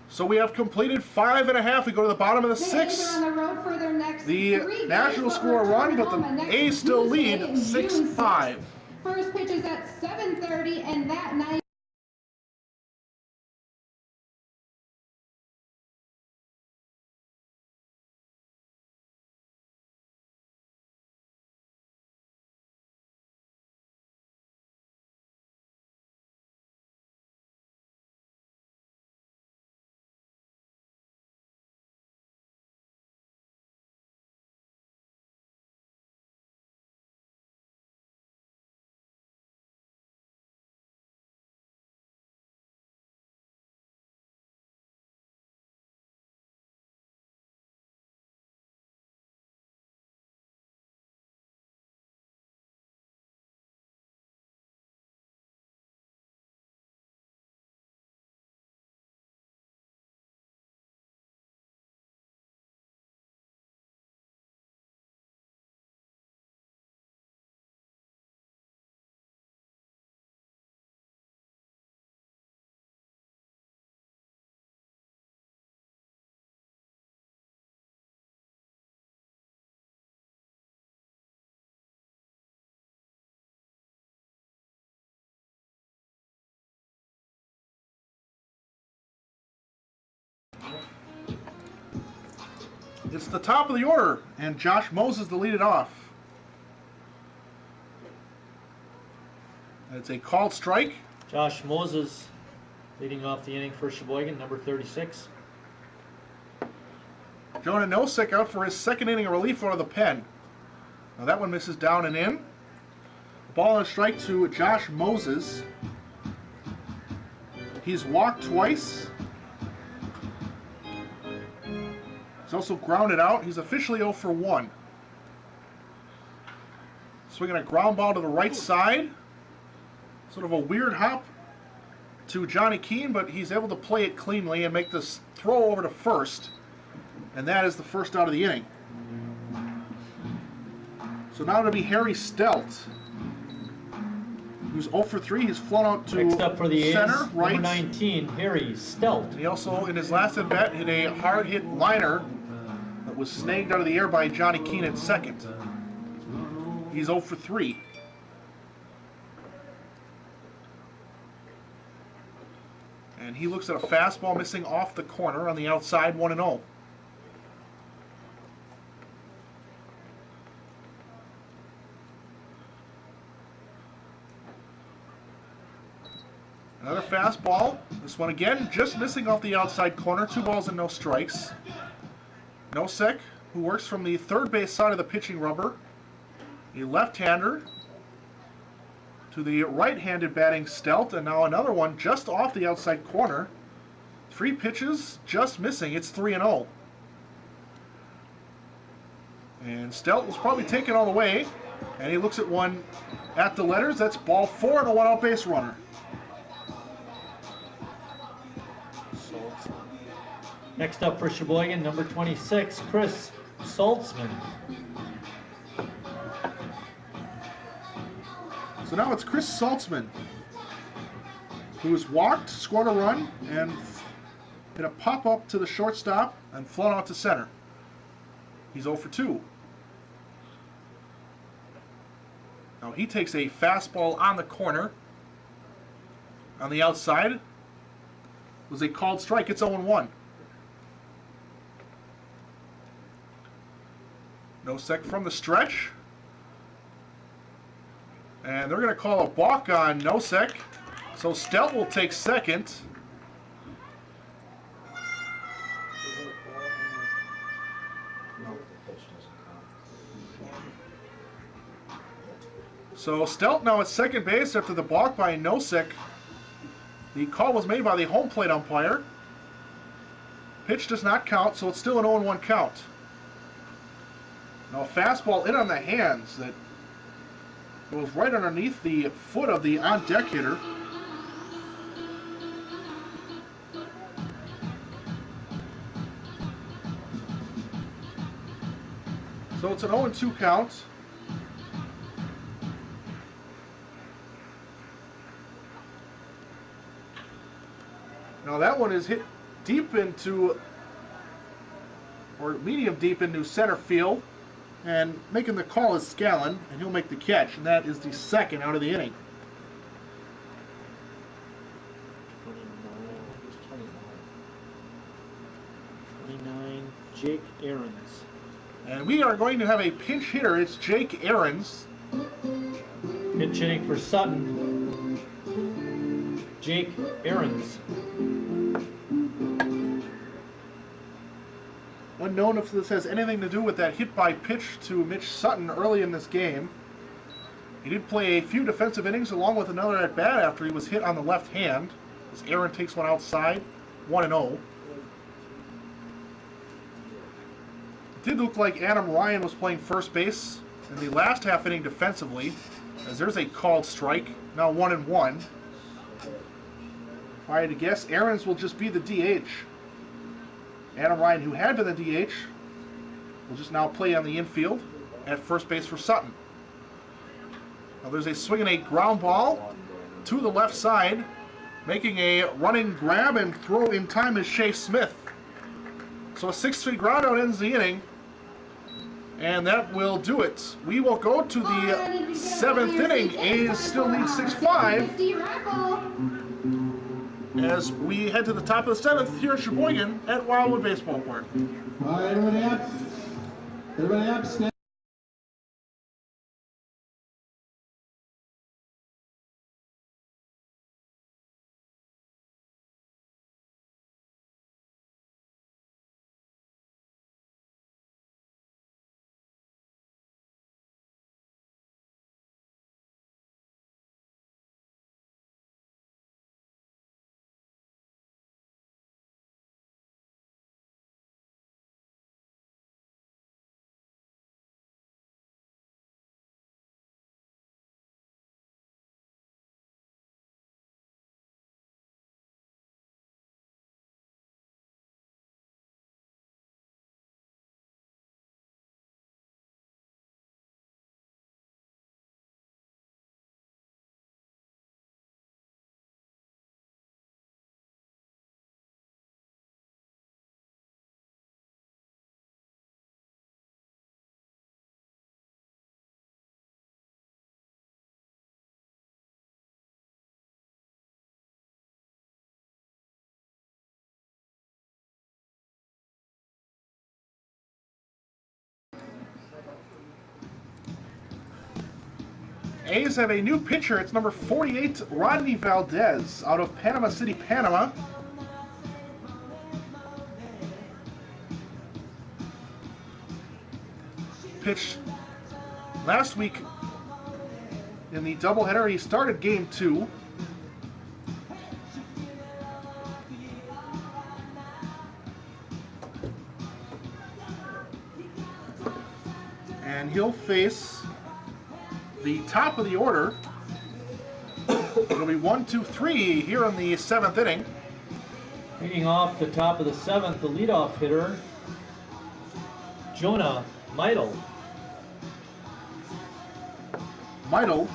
So we have completed 5.5. We go to the bottom of the 6th. The Nationals score a run, but the A's still lead 6-5.
First pitch is at 7:30, and that night.
It's the top of the order, and Josh Moses to lead it off. It's a called strike.
Josh Moses leading off the inning for Sheboygan, number 36.
Jonah Nosek out for his second inning of relief out of the pen. Now that one misses down and in. Ball and a strike to Josh Moses. He's walked twice. He's also grounded out. He's officially 0 for 1. Swinging a ground ball to the right side. Sort of a weird hop to Johnny Keene, but he's able to play it cleanly and make this throw over to first. And that is the first out of the inning. So now it'll be Harry Stelt, who's 0 for 3. He's flown out to
Next up for the A's,
center, right.
number 19, Harry Stelt.
And he also, in his last at-bat, hit a hard-hit liner that was snagged out of the air by Johnny Keene at second. He's 0 for 3. And he looks at a fastball missing off the corner on the outside, 1-0. Another fastball. This one again, just missing off the outside corner. 2 balls and no strikes. Nosek, who works from the third base side of the pitching rubber. A left-hander to the right-handed batting Stelt, and now another one just off the outside corner. 3 pitches, just missing. It's 3-0. And Stelt was probably taken all the way, and he looks at one at the letters. That's ball 4 and a 1-out base runner.
Next up for Sheboygan, number 26, Chris Saltzman.
So now it's Chris Saltzman, who has walked, scored a run, and hit a pop-up to the shortstop and flown out to center. He's 0 for 2. Now he takes a fastball on the corner. On the outside, it was a called strike. It's 0-1. Nosek from the stretch. And they're going to call a balk on Nosek. So Stelt will take second. So Stelt now at second base after the balk by Nosek. The call was made by the home plate umpire. Pitch does not count, so it's still an 0-1 count. Now a fastball in on the hands that goes right underneath the foot of the on-deck hitter. So it's an 0-2 count. Now that one is hit deep into, or medium deep into center field. And making the call is Scallon, and he'll make the catch, and that is the second out of the inning.
29, Jake Ahrens.
And we are going to have a pinch hitter. It's Jake Ahrens.
Pitch hitting for Sutton, Jake Ahrens.
Unknown if this has anything to do with that hit by pitch to Mitch Sutton early in this game. He did play a few defensive innings along with another at bat after he was hit on the left hand. As Aaron takes one outside, 1-0. It did look like Adam Ryan was playing first base in the last half inning defensively, as there's a called strike, now 1-1. If I had to guess, Ahrens will just be the DH. Adam Ryan, who had been the DH, will just now play on the infield at first base for Sutton. Now there's a swing and a ground ball to the left side. Making a running grab and throw in time is Shea Smith. So a 6-3 ground out ends the inning. And that will do it. We will go to the 7th inning. A's still lead 6-5. As we head to the top of the 7th here at Sheboygan at Wildwood Baseball Park.
All right, everybody up. Everybody up, stand.
A's have a new pitcher. It's number 48, Rodney Valdez, out of Panama City, Panama. Pitched last week in the doubleheader. He started game 2. And he'll face the top of the order. It'll be 1, 2, 3 here in the 7th inning.
Leading off the top of the 7th, the leadoff hitter, Jonah Meidel.
Meidel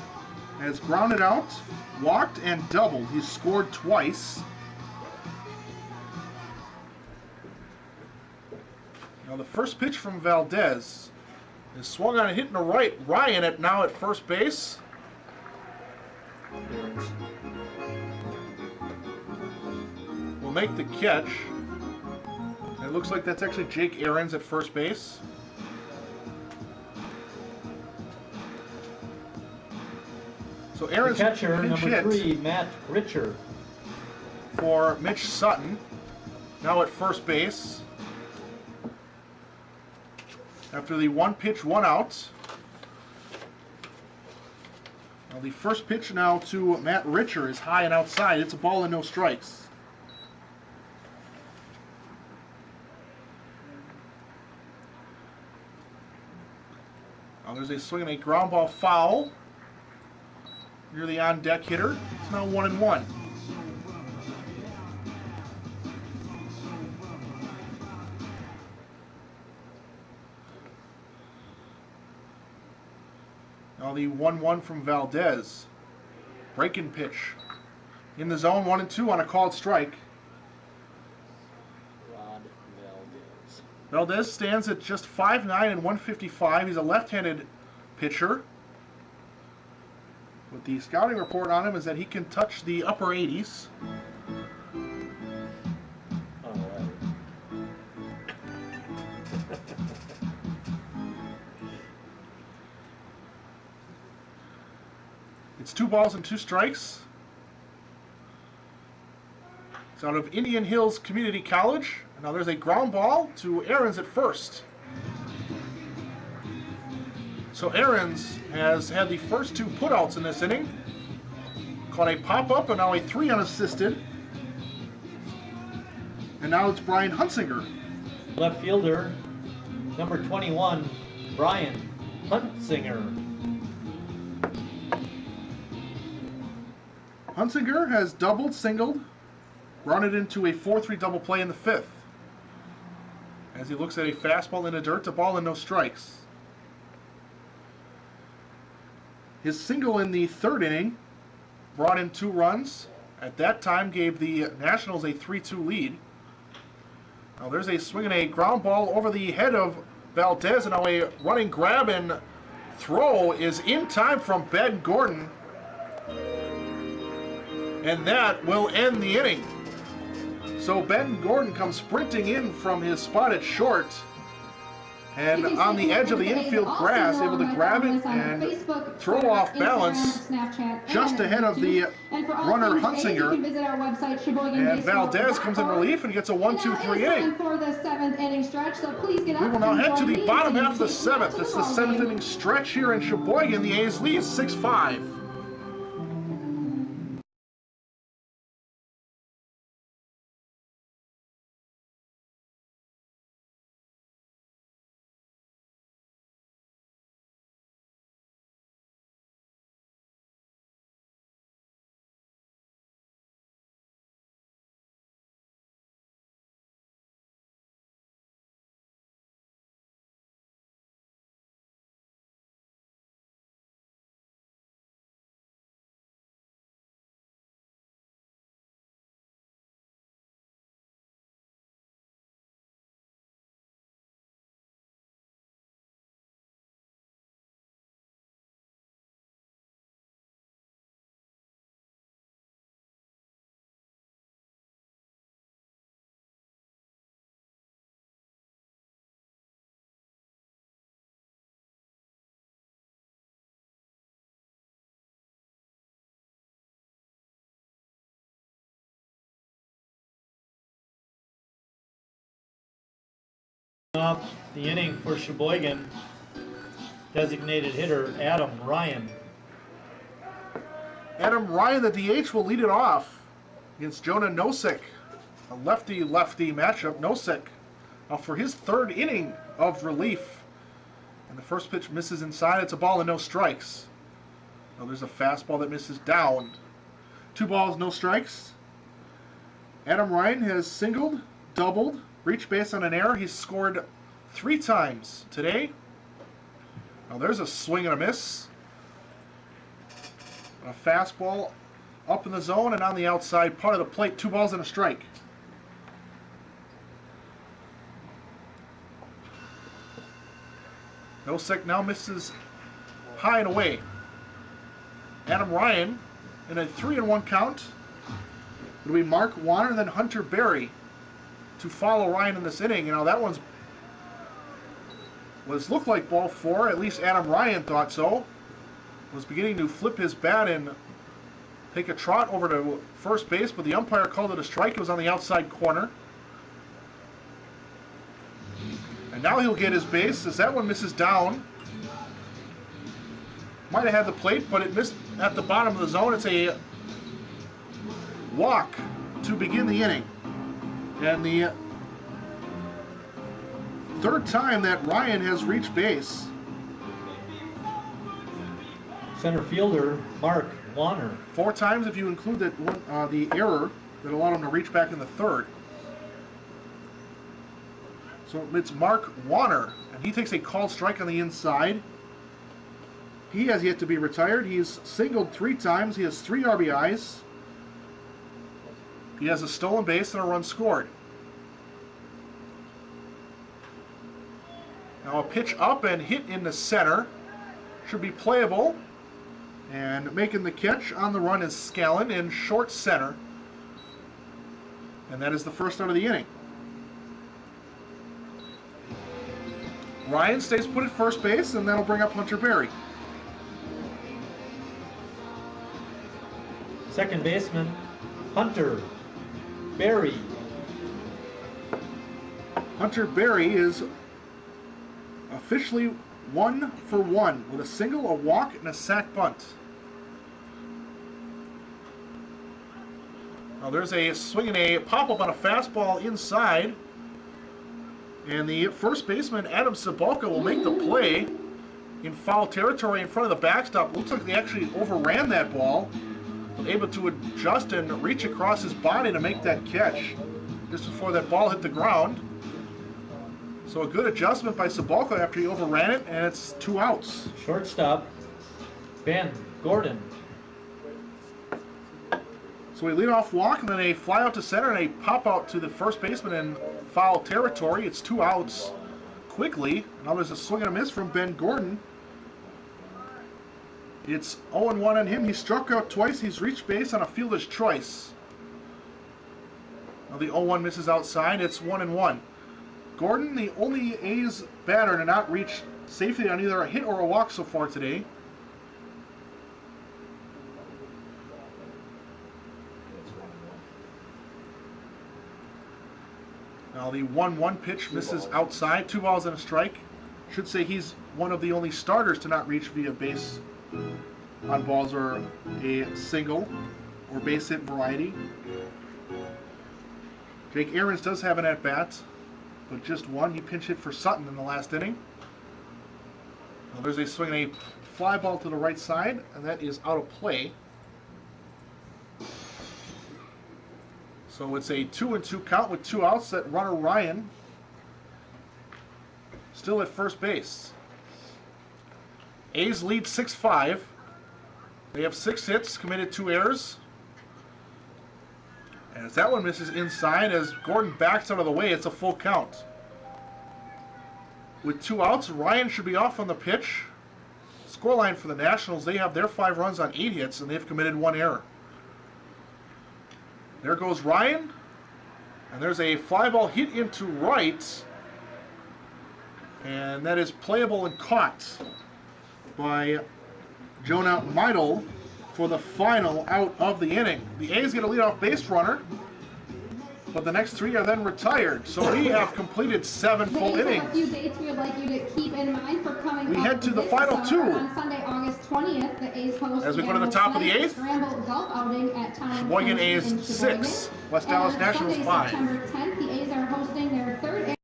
has grounded out, walked, and doubled. He's scored twice. Now the first pitch from Valdez is swung on and hitting the right. Ryan now at first base. Will make the catch. And it looks like that's actually Jake Ahrens at first base. So
The
Ahrens
catcher,
pinch
number
hit
3, Matt Richer.
for Mitch Sutton, now at first base. After the 1 pitch, 1 out. Now the first pitch now to Matt Richer is high and outside. It's a ball and no strikes. Now there's a swing and a ground ball foul near the on-deck hitter. It's now 1-1. Now the 1-1 from Valdez. Breaking pitch. In the zone, 1-2 on a called strike.
Rod Valdez.
Valdez stands at just 5'9" and 155. He's a left-handed pitcher. What the scouting report on him is that he can touch the upper 80s.
All right.
It's 2 balls and 2 strikes. It's out of Indian Hills Community College. And now there's a ground ball to Ahrens at first. So Ahrens has had the first 2 putouts in this inning. Caught a pop-up and now a 3 unassisted. And now it's Brian Huntzinger.
Left fielder, number 21, Brian Huntzinger.
Huntzinger has doubled, singled, grounded into a 4-3 double play in the 5th. As he looks at a fastball in the dirt, a ball and no strikes. His single in the 3rd inning brought in 2 runs. At that time gave the Nationals a 3-2 lead. Now there's a swing and a ground ball over the head of Valdez, and now a running grab and throw is in time from Ben Gordon. And that will end the inning. So Ben Gordon comes sprinting in from his spot at short And on the edge of the infield grass, able to grab it and throw off balance just ahead of the runner Huntzinger. And Valdez comes in relief and gets a 1-2-3 inning. We will now head to the bottom half of the seventh. It's the seventh inning stretch here in Sheboygan. The A's lead 6-5.
Off the inning for Sheboygan, designated hitter Adam Ryan.
Adam Ryan, the DH, will lead it off against Jonah Nosek. A lefty-lefty matchup. Nosek for his third inning of relief. And the first pitch misses inside. It's a ball and no strikes. Oh, there's a fastball that misses down. 2 balls, no strikes. Adam Ryan has singled, doubled, reached base on an error. He's scored 3 times today. Now there's a swing and a miss. A fastball up in the zone and on the outside part of the plate. 2 balls and a strike. Nosek now misses high and away. Adam Ryan in a 3-1 count. It'll be Mark Warner and then Hunter Berry to follow Ryan in this inning. You know, that looked like ball 4. At least Adam Ryan thought so. Was beginning to flip his bat and take a trot over to first base, but the umpire called it a strike. It was on the outside corner. And now he'll get his base as that one misses down. Might have had the plate, but it missed at the bottom of the zone. It's a walk to begin the inning. And the third time that Ryan has reached base.
Center fielder Mark Warner.
4 times if you include that one, the error that allowed him to reach back in the third. So it's Mark Warner, and he takes a called strike on the inside. He has yet to be retired. He's singled 3 times. He has 3 RBIs. He has a stolen base and a run scored. Now a pitch up and hit in the center. Should be playable. And making the catch on the run is Scallon in short center. And that is the first out of the inning. Ryan stays put at first base, and that'll bring up Hunter Berry.
Second baseman Hunter Berry.
Hunter Berry is officially 1 for 1 with a single, a walk, and a sac bunt. Now there's a swing and a pop-up on a fastball inside. And the first baseman, Adam Sabalka, will make the play in foul territory in front of the backstop. Looks like they actually overran that ball. Able to adjust and reach across his body to make that catch just before that ball hit the ground. So a good adjustment by Sabalka after he overran it, and it's 2 outs.
Shortstop Ben Gordon.
So a leadoff walk and then a fly out to center and a pop out to the first baseman in foul territory. It's 2 outs quickly. Now there's a swing and a miss from Ben Gordon. It's 0-1 on him. He struck out twice. He's reached base on a fielder's choice. Now the 0-1 misses outside. It's 1-1. Gordon, the only A's batter to not reach safely on either a hit or a walk so far today.
It's 1-1.
Now the 1-1 pitch misses outside. 2 balls and a strike. Should say he's one of the only starters to not reach via base on balls or a single or base hit variety. Jake Aarons does have an at-bat, but just one. He pinch hit for Sutton in the last inning. Now there's a swing and a fly ball to the right side, and that is out of play. So it's a 2-2 count with 2 outs. That runner Ryan still at first base. A's lead 6-5. They have 6 hits, committed 2 errors. And as that one misses inside, as Gordon backs out of the way, it's a full count. With 2 outs, Ryan should be off on the pitch. Scoreline for the Nationals, they have their 5 runs on 8 hits, and they've committed 1 error. There goes Ryan, and there's a fly ball hit into right, and that is playable and caught by Jonah Meidel for the final out of the inning. The A's get a leadoff base runner, but the next 3 are then retired. So we have completed 7 full
The A's have
innings.
a few dates we would like you to keep in mind for coming
We
up
head to the
this
final
summer.
2.
On Sunday, August 20th, the A's host
As we go to the
annual
top of the
Sunday
8th,
Scramble golf outing at Town
Sheboygan
Center
A's
in Sheboygan.
6, West Allis
And
Nationals
Sunday,
5.
September 10th, the A's are hosting their 3rd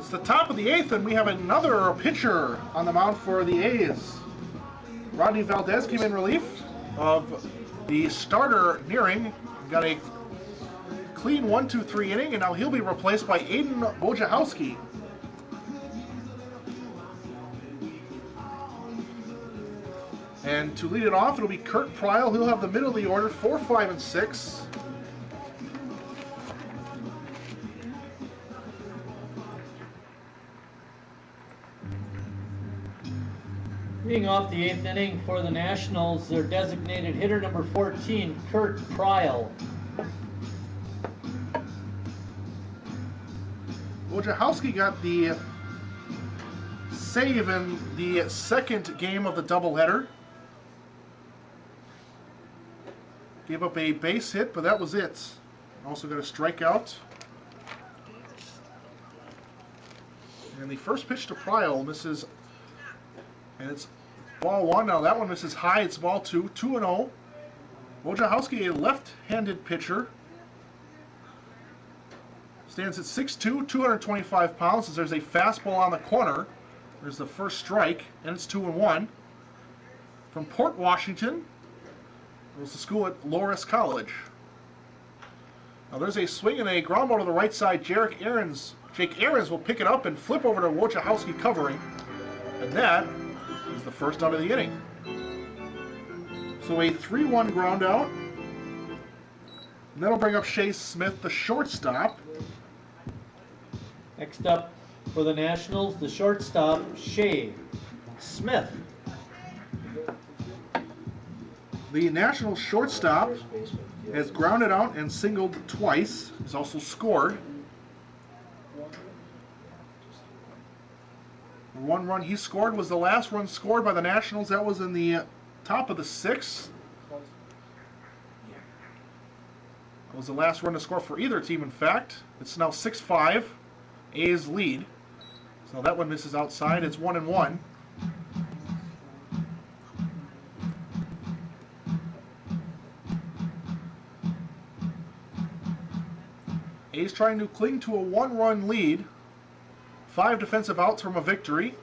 It's the top of the 8th, and we have another pitcher on the mound for the A's. Rodney Valdez came in relief of the starter Nearing. Got a clean 1-2-3 inning, and now he'll be replaced by Aiden Wojciechowski. And to lead it off, it'll be Kurt Pryl. He'll have the middle of the order, 4, 5, and 6.
Leading off the 8th inning for the Nationals, their designated hitter number 14, Kurt Pryl.
Wojciechowski got the save in the second game of the doubleheader. Gave up a base hit, but that was it. Also got a strikeout. And the first pitch to Pryl misses, and it's ball 1. Now that one misses high, it's ball 2, 2-0. Wojciechowski, a left-handed pitcher, stands at 6'2", 225 pounds. As there's a fastball on the corner. There's the first strike, and it's 2-1. From Port Washington, goes to school at Loras College. Now there's a swing and a ground ball to the right side. Jake Aarons will pick it up and flip over to Wojciechowski covering. And that is the first out of the inning. So a 3-1 ground out. And that'll bring up Shea Smith, the shortstop.
Next up for the Nationals, the shortstop, Shea Smith.
The National shortstop
First baseman.
has grounded out and singled twice. He's also scored. The one run he scored was the last run scored by the Nationals. That was in the top of the sixth. That was the last run to score for either team, in fact. It's now 6-5. A's lead. So that one misses outside. It's 1-1. A's trying to cling to a one-run lead. 5 defensive outs from a victory.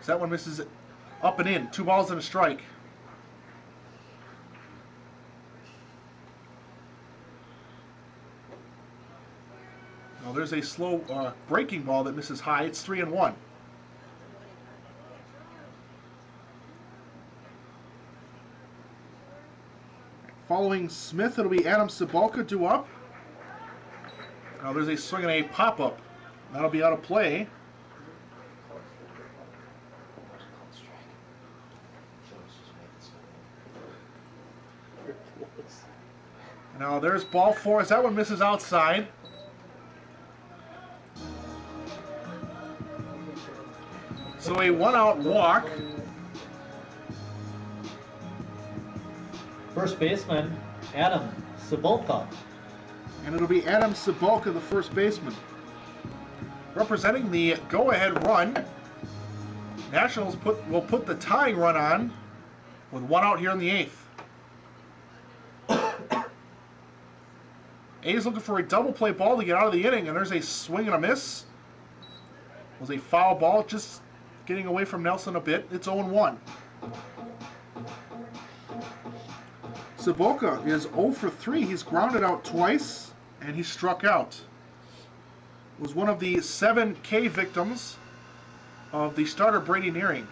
So that one misses up and in. 2 balls and a strike. Now there's a slow breaking ball that misses high. It's 3-1. Following Smith, it'll be Adam Cibulka due up. Now there's a swing and a pop-up. That'll be out of play. Now there's ball 4 as that one misses outside. So a 1-out walk.
First baseman, Adam Cibulka.
And it'll be Adam Cibulka, the first baseman. Representing the go-ahead run. Nationals will put the tying run on with 1 out here in the 8th. A's looking for a double play ball to get out of the inning, and there's a swing and a miss. It was a foul ball, just getting away from Nelson a bit. It's 0-1. Cibulka is 0 for 3. He's grounded out twice, and he struck out. Was one of the 7 K victims of the starter Brady Nearing.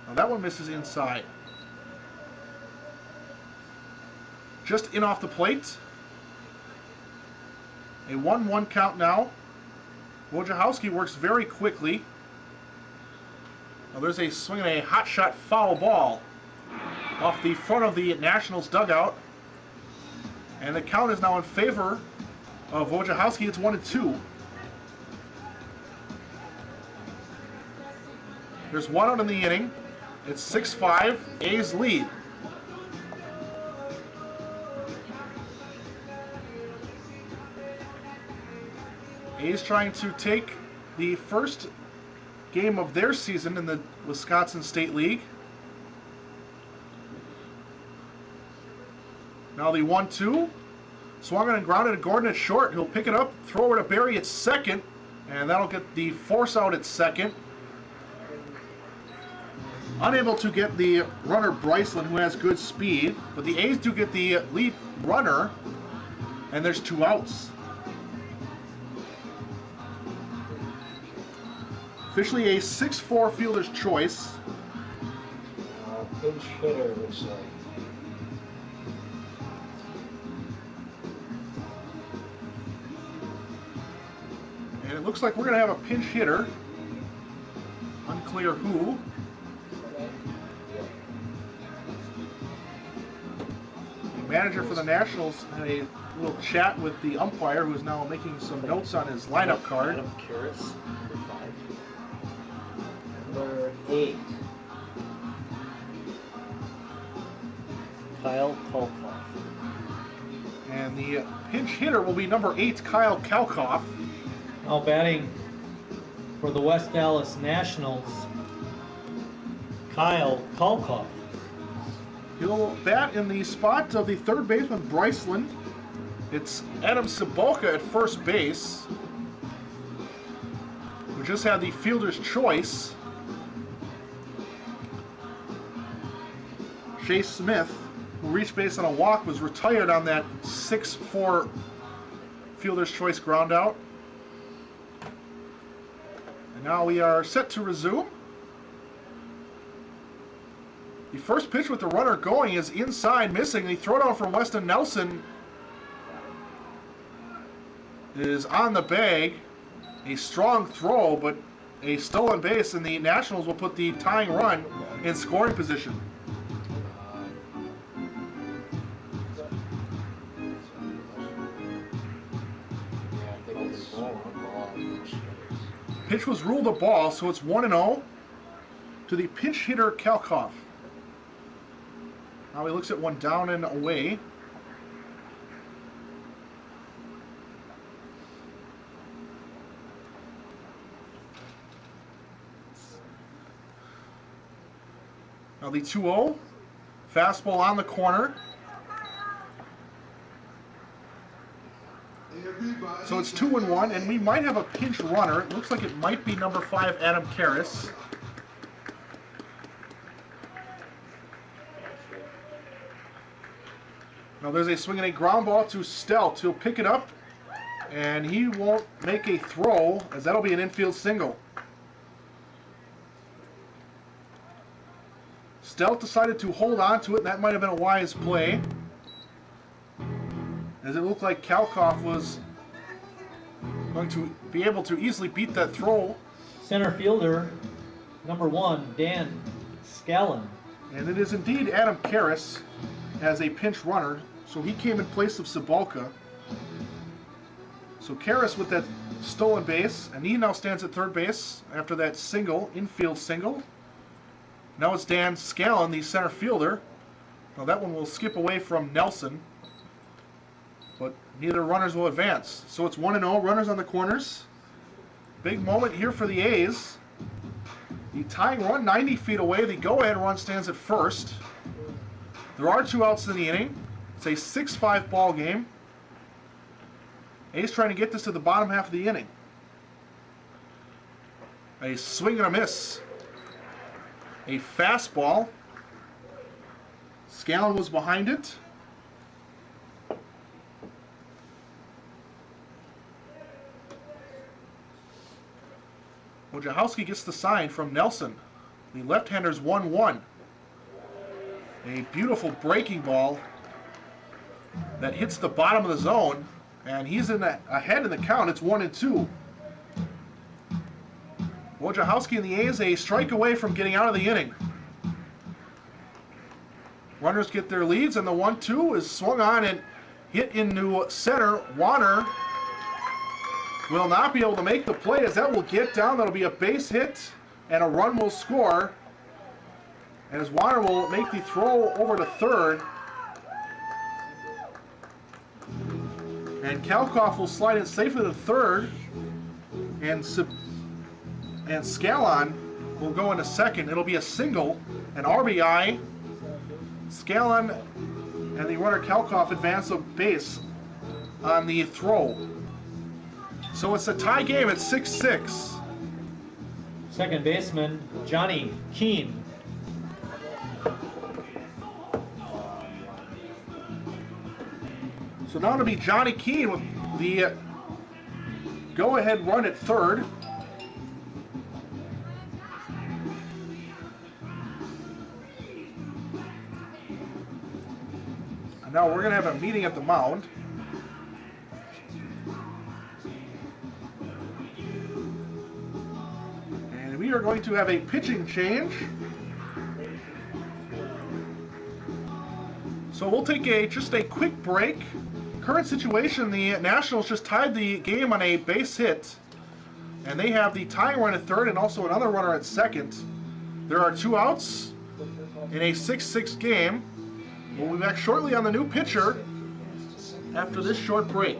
Now that one misses inside. Just in off the plate. A 1-1 count now. Wojciechowski works very quickly. Now there's a swing and a hot shot foul ball off the front of the Nationals dugout. And the count is now in favor of Wojciechowski. It's 1-2. There's 1 out in the inning. It's 6-5. A's lead. A's trying to take the first game of their season in the Wisconsin State League. Now the 1-2. Swung on and grounded to Gordon at short. He'll pick it up, throw it to Barry at second, and that'll get the force out at second. Unable to get the runner Bryceland, who has good speed, but the A's do get the lead runner, and there's 2 outs. Officially a 6-4 fielder's choice.
Pinch hitter, looks like.
And it looks like we're going to have a pinch hitter. Unclear who. The manager for the Nationals had a little chat with the umpire, who is now making some notes on his lineup card.
Adam Karras, number 5.
Number 8.
Kyle Kalkhoff.
And the pinch hitter will be number 8, Kyle Kalkhoff.
Now batting for the West Allis Nationals, Kyle Kalkhoff.
He'll bat in the spot of the third baseman, Bryceland. It's Adam Cibulka at first base, who just had the fielder's choice. Shea Smith, who reached base on a walk, was retired on that 6-4 fielder's choice ground out. And now we are set to resume. The first pitch with the runner going is inside, missing. The throwdown from Weston Nelson is on the bag. A strong throw, but a stolen base, and the Nationals will put the tying run in scoring position. Pitch was ruled a ball, so it's 1-0 to the pinch hitter Kalkhoff. Now he looks at one down and away. Now the 2-0. Fastball on the corner. So it's 2-1, and we might have a pinch runner. It looks like it might be number 5, Adam Karras. Now there's a swing and a ground ball to Stelz. He'll pick it up, and he won't make a throw, as that'll be an infield single. Stelz decided to hold on to it, and that might have been a wise play, as it looked like Kalkhoff was going to be able to easily beat that throw.
Center fielder, number 1, Dan Scallon.
And it is indeed Adam Karras as a pinch runner, so he came in place of Cebulka. So Karras with that stolen base, and he now stands at third base after that single, infield single. Now it's Dan Scallon, the center fielder. Now that one will skip away from Nelson, but neither runners will advance. So it's 1-0, runners on the corners. Big moment here for the A's. The tying run 90 feet away. The go-ahead run stands at first. There are 2 outs in the inning. It's a 6-5 ball game. A's trying to get this to the bottom half of the inning. A swing and a miss. A fastball. Scallon was behind it. Wojciechowski gets the sign from Nelson. The left-hander's 1-1. A beautiful breaking ball that hits the bottom of the zone, and he's ahead in the count. It's 1-2. Wojciechowski and the A's a strike away from getting out of the inning. Runners get their leads, and the 1-2 is swung on and hit into center. Warner will not be able to make the play, as that will get down. That'll be a base hit, and a run will score, as Warner will make the throw over to third. And Kalkhoff will slide it safely to third, and Scallon will go into second. It'll be a single, an RBI. Scallon and the runner Kalkhoff advance a base on the throw. So it's a tie game at 6-6.
Second baseman, Johnny Keene.
So now it'll be Johnny Keene with the go-ahead run at third. And now we're going to have a meeting at the mound. And we are going to have a pitching change. So we'll take just a quick break. Current situation, the Nationals just tied the game on a base hit, and they have the tying run at third and also another runner at second. There are 2 outs in a 6-6 game. We'll be back shortly on the new pitcher after this short break.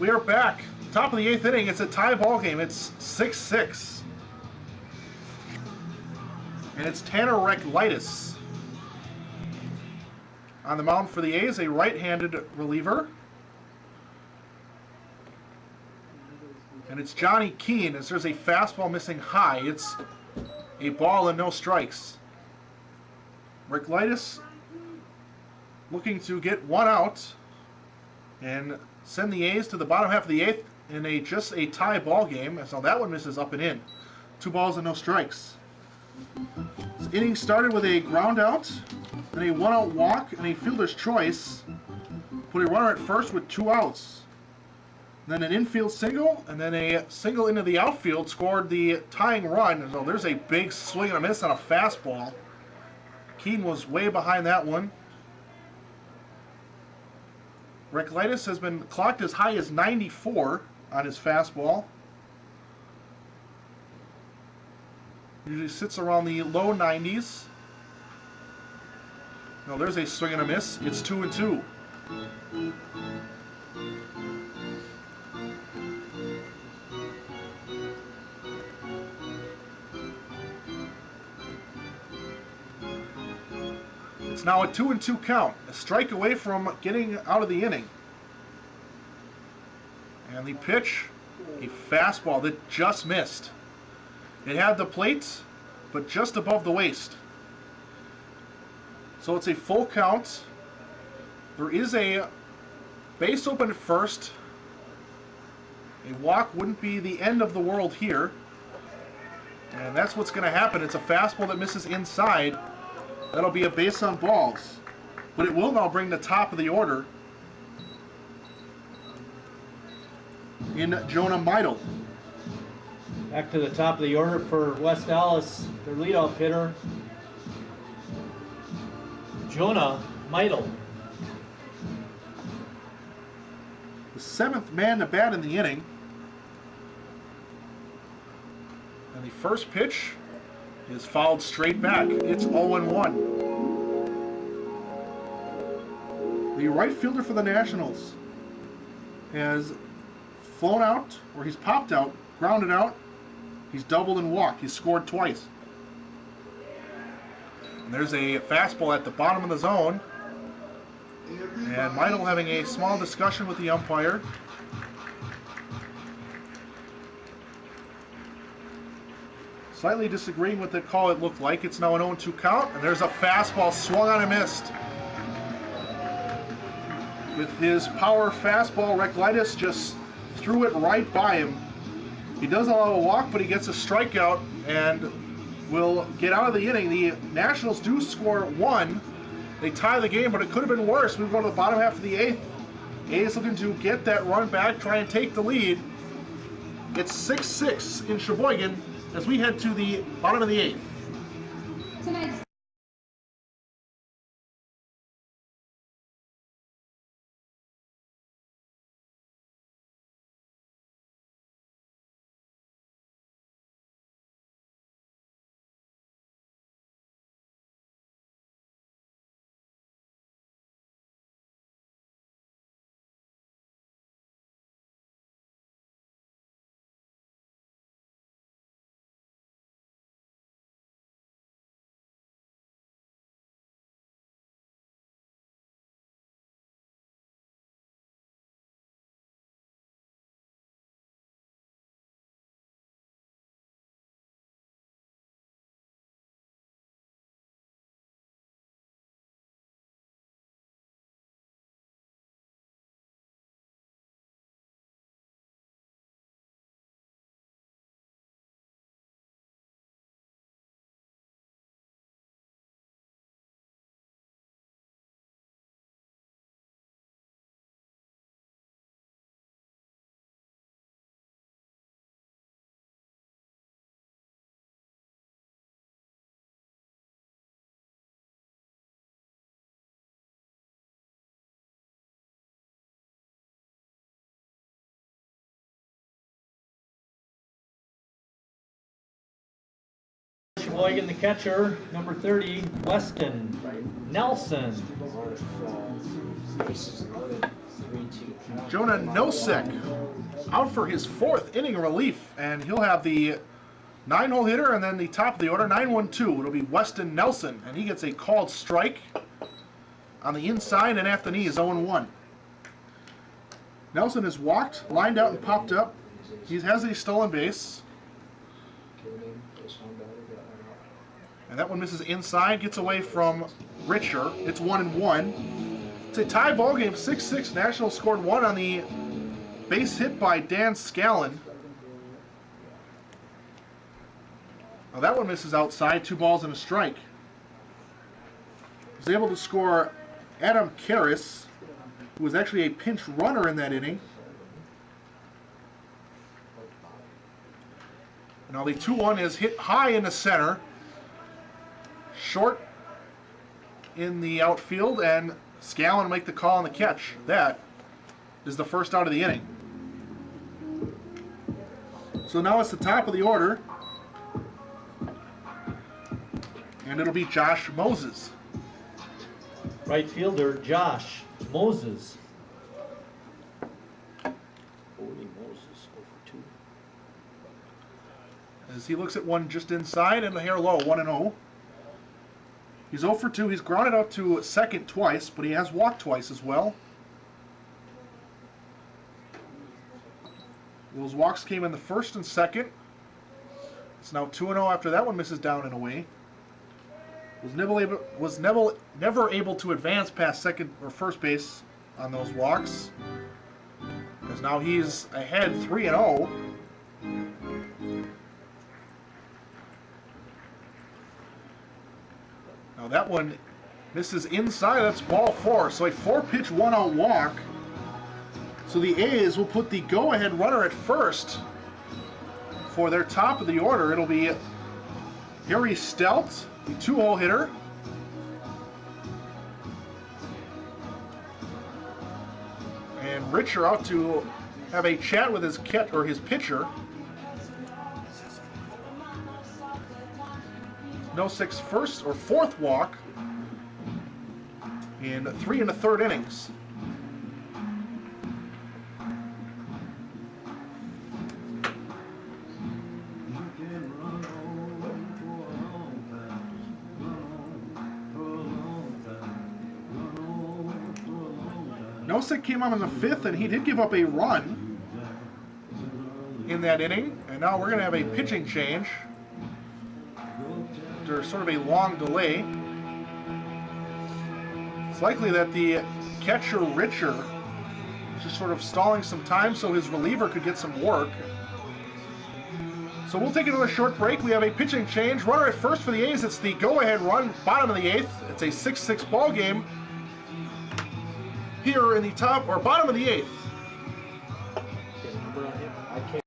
We are back. Top of the 8th inning. It's a tie ball game. It's 6-6. And it's Tanner Reklitis on the mound for the A's, a right-handed reliever. And it's Johnny Keane as there's a fastball missing high. It's a ball and no strikes. Reklitis looking to get one out and send the A's to the bottom half of the 8th in just a tie ball game. So that one misses up and in. 2 balls and no strikes. This inning started with a ground out, then a 1-out walk, and a fielder's choice. Put a runner at first with 2 outs. Then an infield single, and then a single into the outfield scored the tying run. So there's a big swing and a miss on a fastball. Keane was way behind that one. Reklitis has been clocked as high as 94 on his fastball. Usually sits around the low 90s. Now there's a swing and a miss. It's 2-2. It's now a 2-2 count. A strike away from getting out of the inning. And the pitch, a fastball that just missed. It had the plate, but just above the waist. So it's a full count. There is a base open at first. A walk wouldn't be the end of the world here. And that's what's going to happen. It's a fastball that misses inside. That'll be a base on balls. But it will now bring the top of the order in Jonah Meidel.
Back to the top of the order for West Allis, their leadoff hitter, Jonah Meidel.
The 7th man to bat in the inning. And the first pitch is fouled straight back. It's 0-1. The right fielder for the Nationals has flown out, or he's popped out, grounded out. He's doubled and walked. He's scored twice. And there's a fastball at the bottom of the zone. And Meidel having a small discussion with the umpire. Slightly disagreeing with the call it looked like. It's now an 0-2 count, and there's a fastball swung on and missed. With his power fastball, Reklitis just threw it right by him. He does allow a walk, but he gets a strikeout and will get out of the inning. The Nationals do score 1. They tie the game, but it could have been worse. We go to the bottom half of the 8th. A's looking to get that run back, try and take the lead. It's 6-6 in Sheboygan as we head to the bottom of the 8th.
Tonight's
Sheboygan, the catcher, number 30, Weston Nelson.
Bases loaded. 3-2.
Jonah Nosek out for his 4th inning relief, and he'll have the 9-hole hitter, and then the top of the order, 9-1-2. It'll be Weston Nelson, and he gets a called strike on the inside and at the knees, 0-1. Nelson is walked, lined out, and popped up. He has a stolen base. And that one misses inside, gets away from Richer. It's 1-1. It's a tie ball game, 6-6. National scored 1 on the base hit by Dan Scallon. Now that one misses outside, 2 balls and a strike. Was able to score Adam Karras, who was actually a pinch runner in that inning. Now the 2-1 is hit high in the center. Short in the outfield, and Scallon make the call on the catch. That is the first out of the inning. So now it's the top of the order, and it'll be Josh Moses.
Right fielder Josh Moses.
Holy Moses, over 2.
As he looks at one just inside and the hair low, 1-0. He's 0 for 2. He's grounded out to second twice, but he has walked twice as well. Those walks came in the first and second. It's now 2-0 after that one misses down and away. Was never able to advance past second or first base on those walks. Because now he's ahead 3-0. Now that one misses inside. That's ball 4. So a 4-pitch 1-out walk. So the A's will put the go-ahead runner at first for their top of the order. It'll be Harry Steldt, the 2-hole hitter. And Richer out to have a chat with his pitcher. Nosek's first or 4th walk in 3 1/3 innings. Nosek came on in the 5th, and he did give up a run in that inning. And now we're going to have a pitching change. After sort of a long delay. It's likely that the catcher, Richer, is just sort of stalling some time so his reliever could get some work. So we'll take another short break. We have a pitching change. Runner at first for the A's. It's the go-ahead run, bottom of the 8th. It's a 6-6 ball game here in the top or bottom of the 8th.
I can't.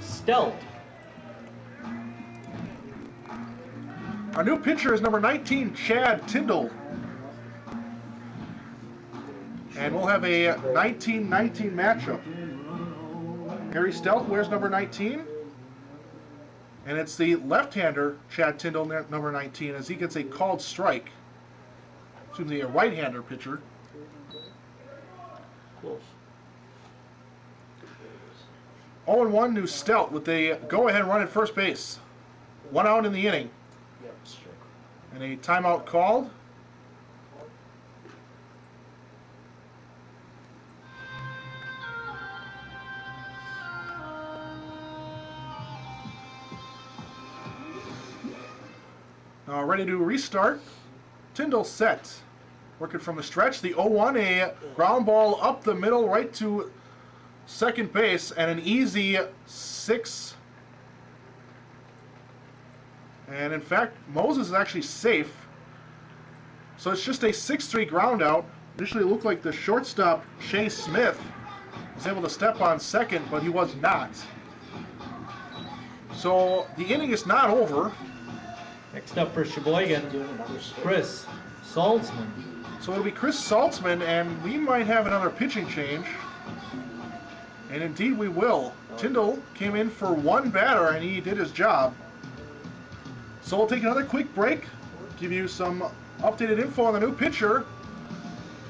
Steldt.
Our new pitcher is number 19, Chad Tyndall. And we'll have a 19-19 matchup. Harry Steldt wears number 19. And it's the left-hander, Chad Tyndall, number 19, as he gets a called strike. Seems to be a right-hander pitcher.
Close.
0-1 to Stout with a go-ahead run at first base. 1 out in the inning.
Yep, strike.
And a timeout called. Now ready to restart. Tyndall set. Working from the stretch. The 0-1, a ground ball up the middle right to second base, and an easy 6. And in fact, Moses is actually safe. So it's just a 6-3 ground out. Initially it looked like the shortstop, Shea Smith, was able to step on second, but he was not. So the inning is not over.
Next up for Sheboygan, Chris Saltzman.
So it'll be Chris Saltzman, and we might have another pitching change. And indeed we will. Tyndall came in for one batter, and he did his job. So we'll take another quick break, give you some updated info on the new pitcher.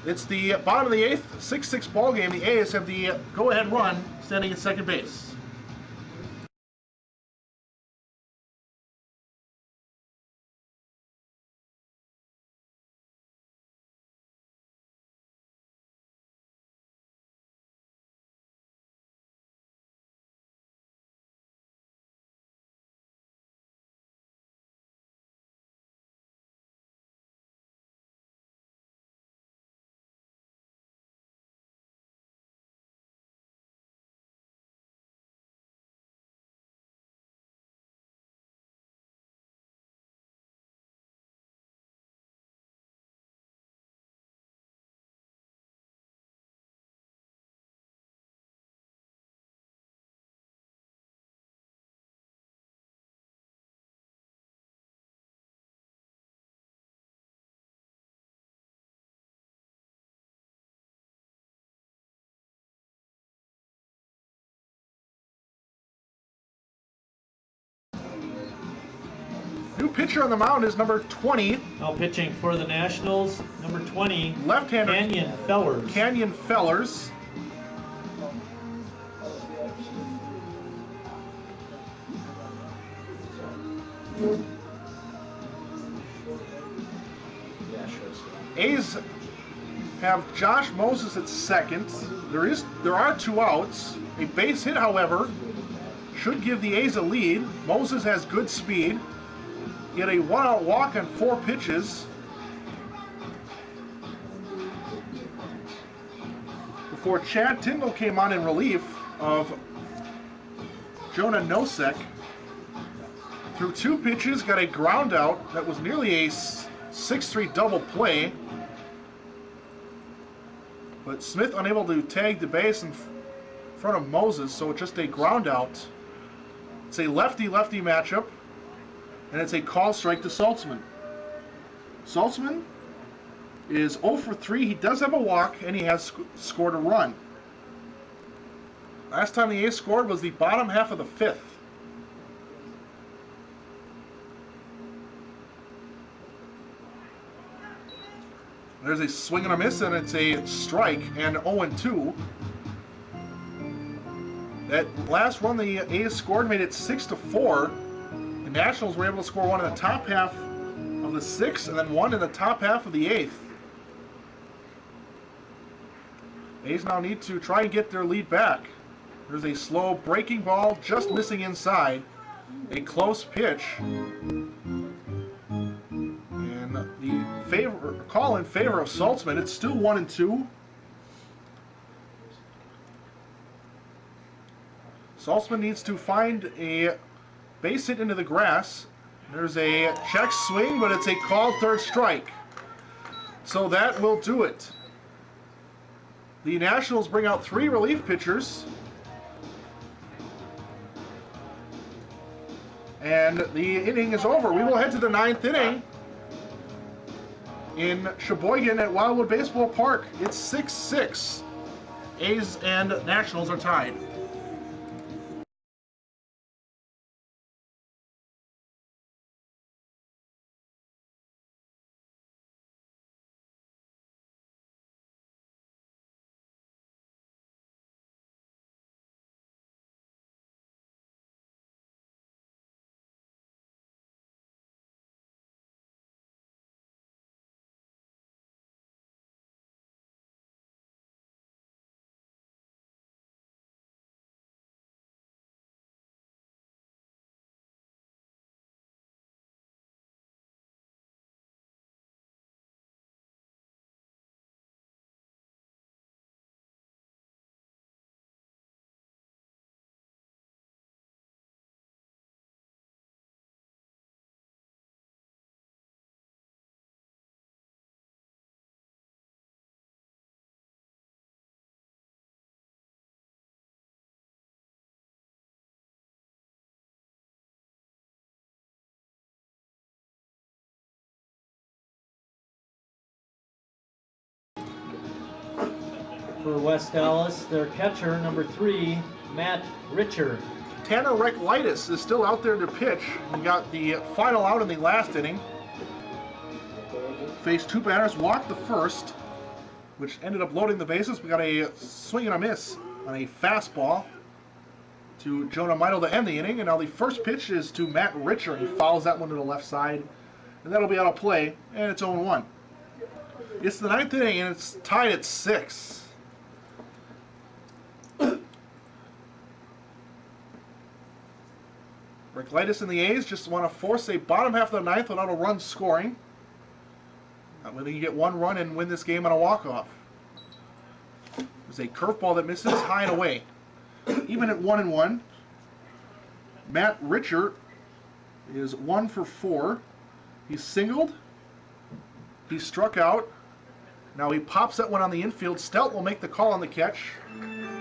It's the bottom of the 8th, 6-6 ball game. The A's have the go-ahead run, standing at second base. New pitcher on the mound is number 20,
Now pitching for the Nationals, number 20,
left-hander
Canyon Fellers.
Canyon Fellers.
Yeah, sure.
A's have Josh Moses at second. There are 2 outs. A base hit, however, should give the A's a lead. Moses has good speed. He had a 1-out walk on 4 pitches. Before Chad Tyndall came on in relief of Jonah Nosek. Threw 2 pitches, got a ground out that was nearly a 6-3 double play. But Smith unable to tag the base in front of Moses, so it's just a ground out. It's a lefty-lefty matchup, and it's a call strike to Saltzman. Saltzman is 0 for 3. He does have a walk, and he has scored a run. Last time the A's scored was the bottom half of the 5th. There's a swing and a miss, and it's a strike, and 0-2. That last run the A's scored made it 6-4. The Nationals were able to score 1 in the top half of the 6th, and then 1 in the top half of the 8th. A's now need to try and get their lead back. There's a slow breaking ball, just missing inside. A close pitch. And the call in favor of Saltzman. It's still 1-2. Saltzman needs to find a base hit into the grass. There's a check swing, but it's a called third strike. So that will do it. The Nationals bring out 3 relief pitchers. And the inning is over. We will head to the 9th inning in Sheboygan at Wildwood Baseball Park. It's 6-6. A's and Nationals are tied.
for West Allis, their catcher, number 3, Matt Richer.
Tanner Reklitis is still out there to pitch. He got the final out in the last inning. Faced 2 batters, walked the first, which ended up loading the bases. We got a swing and a miss on a fastball to Jonah Meidel to end the inning. And now the first pitch is to Matt Richer. He fouls that one to the left side. And that'll be out of play. And it's 0-1. It's the 9th inning and it's tied at 6. Reklitis and the A's just want to force a bottom half of the 9th without a run scoring. That way they can get 1 run and win this game on a walk-off. There's a curveball that misses high and away. Even at 1-1, Matt Richer is 1 for 4. He's singled. He struck out. Now he pops that one on the infield. Stout will make the call on the catch.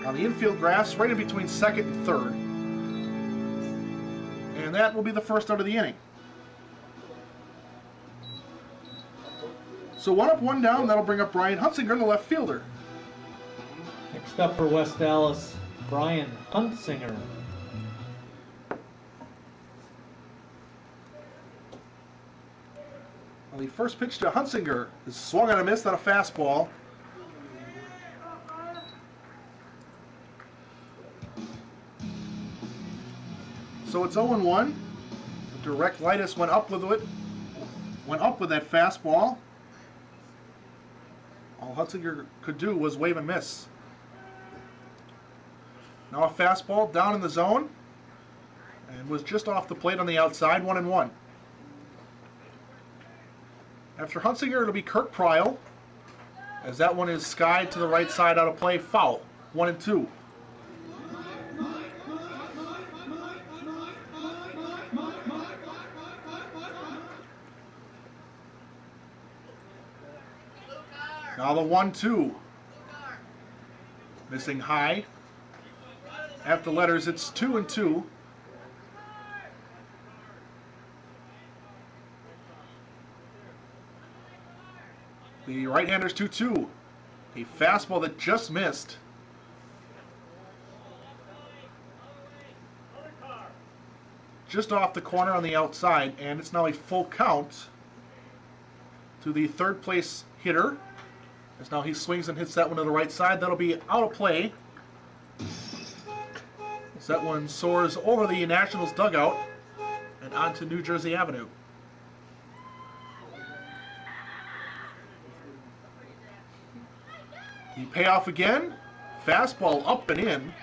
On the infield grass, right in between second and third. And that will be the first out of the inning. So 1 up, 1 down. That'll bring up Brian Huntzinger, the left fielder.
Next up for West Allis, Brian Huntzinger.
Well, the first pitch to Huntzinger is swung on a miss on a fastball. So it's 0-1. Reklitis went up with it. Went up with that fastball. All Huntzinger could do was wave and miss. Now a fastball down in the zone. And was just off the plate on the outside, 1-1. After Huntzinger, it'll be Kurt Pryl, as that one is skied to the right side out of play, foul, 1-2. Now the 1-2. Missing high. After letters, it's 2-2. The right-hander's 2-2. A fastball that just missed. Just off the corner on the outside, and it's now a full count to the third place hitter. As now he swings and hits that one to the right side. That'll be out of play. As that one soars over the Nationals dugout and onto New Jersey Avenue. The payoff again. Fastball up and in.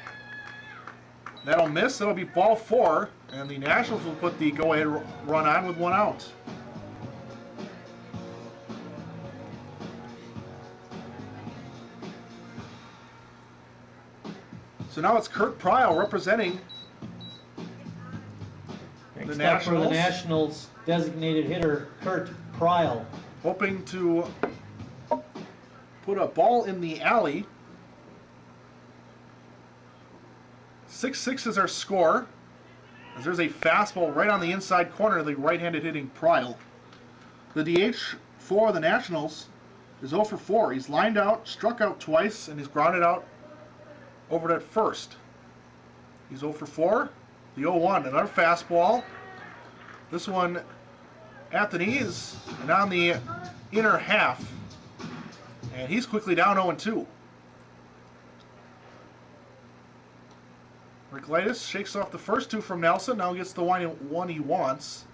That'll miss. That'll be ball 4. And the Nationals will put the go-ahead run on with 1 out. So now it's Kurt Pryl representing the
Next up for the
Nationals.
Nationals designated hitter, Kurt Pryl.
Hoping to put a ball in the alley. 6-6 is our score. As there's a fastball right on the inside corner of the right-handed hitting Pryl. The DH for the Nationals is 0 for 4. He's lined out, struck out twice, and he's grounded out over at first. He's 0 for 4. The 0-1, another fastball. This one at the knees and on the inner half. And he's quickly down 0-2. Reklitis shakes off the first 2 from Nelson. Now gets the one he wants.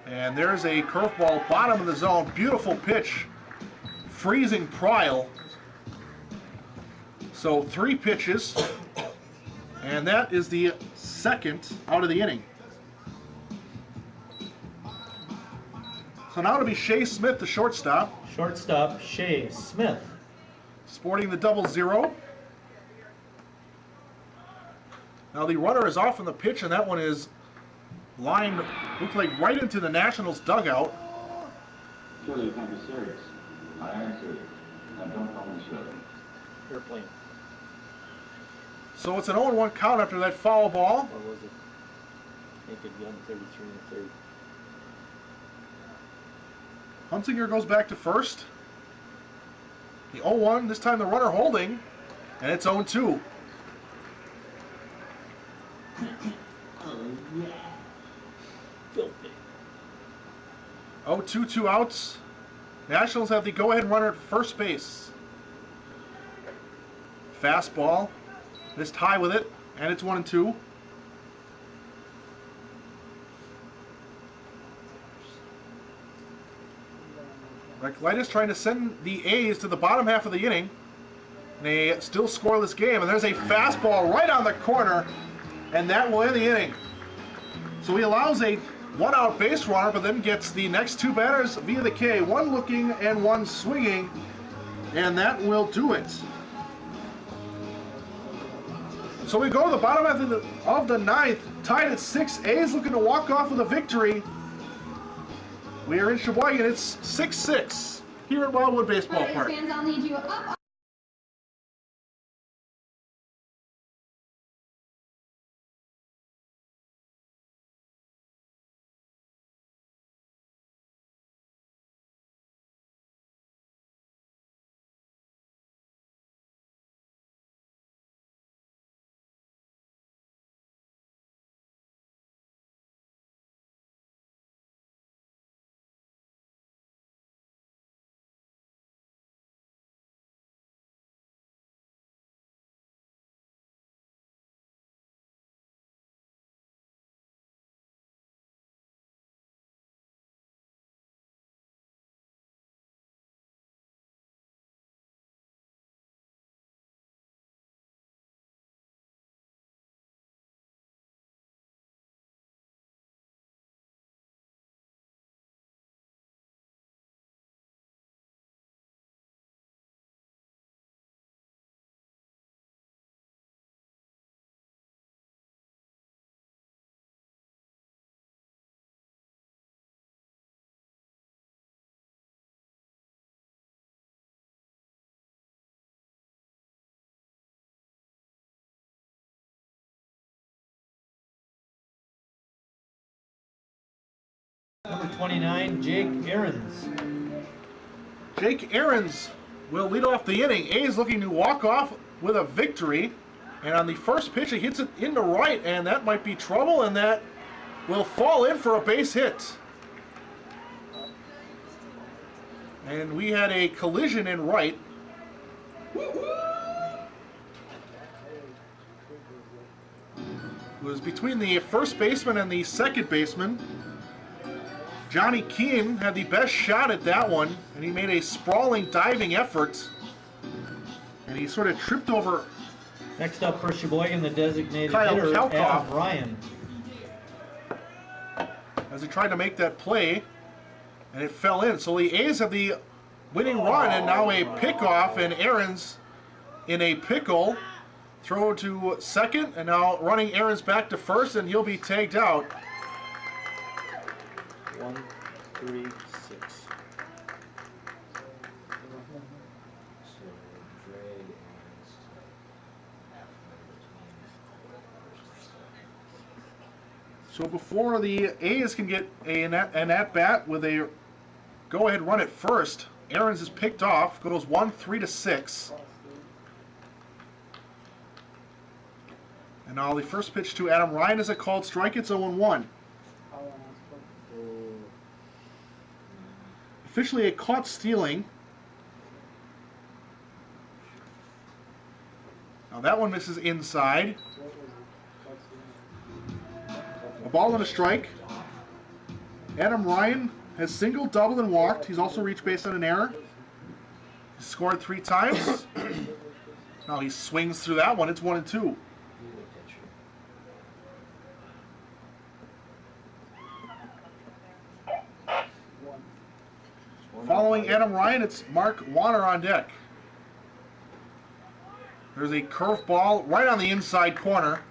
And there's a curveball bottom of the zone. Beautiful pitch. Freezing Pryl. So 3 pitches. And that is the second out of the inning. So now it'll be Shea Smith, the shortstop.
Shortstop, Shea Smith.
Sporting the 0-0. Now the runner is off on the pitch, and that one is lined, looks like right into the Nationals dugout.
Surely you can't be serious. I am serious. Now don't call me Shirley.
Airplane.
So it's an 0-1 count after that foul ball.
Or was it Naked Gun 33 and a third?
Huntzinger goes back to first. The 0-1, this time the runner holding, and it's 0-2.
Oh, yeah. Filthy.
0-2, 2 outs. Nationals have the go-ahead runner at first base. Fastball. Missed high with it, and it's 1-2. Recklitis trying to send the A's to the bottom half of the inning. And a still scoreless game. And there's a fastball right on the corner, and that will end the inning. So he allows a one-out base runner, but then gets the next two batters via the K. One looking and one swinging, and that will do it. So we go to the bottom of the ninth, tied at 6. A's looking to walk off with a victory. We are in Sheboygan. It's 6-6 here at Wildwood Baseball
Pirates
Park.
fans, I'll need you up.
Number 29, Jake Ahrens.
Jake Ahrens will lead off the inning. A's looking to walk off with a victory. And on the first pitch, he hits it into right, and that might be trouble, and that will fall in for a base hit. And we had a collision in right. It was between the first baseman and the second baseman. Johnny Keane had the best shot at that one, and he made a sprawling diving effort. And he sort of tripped over
Next up for Sheboygan, the designated
Kyle
hitter,
Kalkhoff.
Adam Ryan.
as he tried to make that play, and it fell in. So the A's have the winning run, and now a pickoff, and Ahrens in a pickle. Throw to second, and now running Ahrens back to first, and he'll be tagged out.
1, 3, 6.
So before the A's can get an at-bat with a go-ahead run at first, Ahrens is picked off, goes 1-3-6. And now the first pitch to Adam Ryan is a called strike. It's 0-1. Officially a caught stealing. Now that one misses inside. A ball and a strike. Adam Ryan has singled, doubled, and walked. He's also reached base on an error. He's scored 3 times. Now he swings through that one. It's 1-2. Following Adam Ryan, it's Mark Warner on deck. There's a curveball right on the inside corner.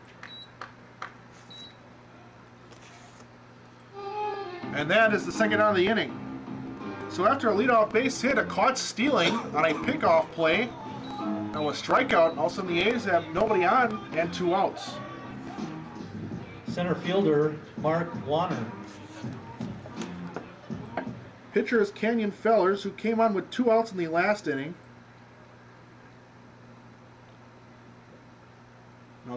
And that is the second out of the inning. So after a leadoff base hit, a caught stealing on a pickoff play, and a strikeout, all of a sudden the A's have nobody on and 2 outs.
Center fielder, Mark Warner.
Pitcher is Canyon Fellers, who came on with 2 outs in the last inning.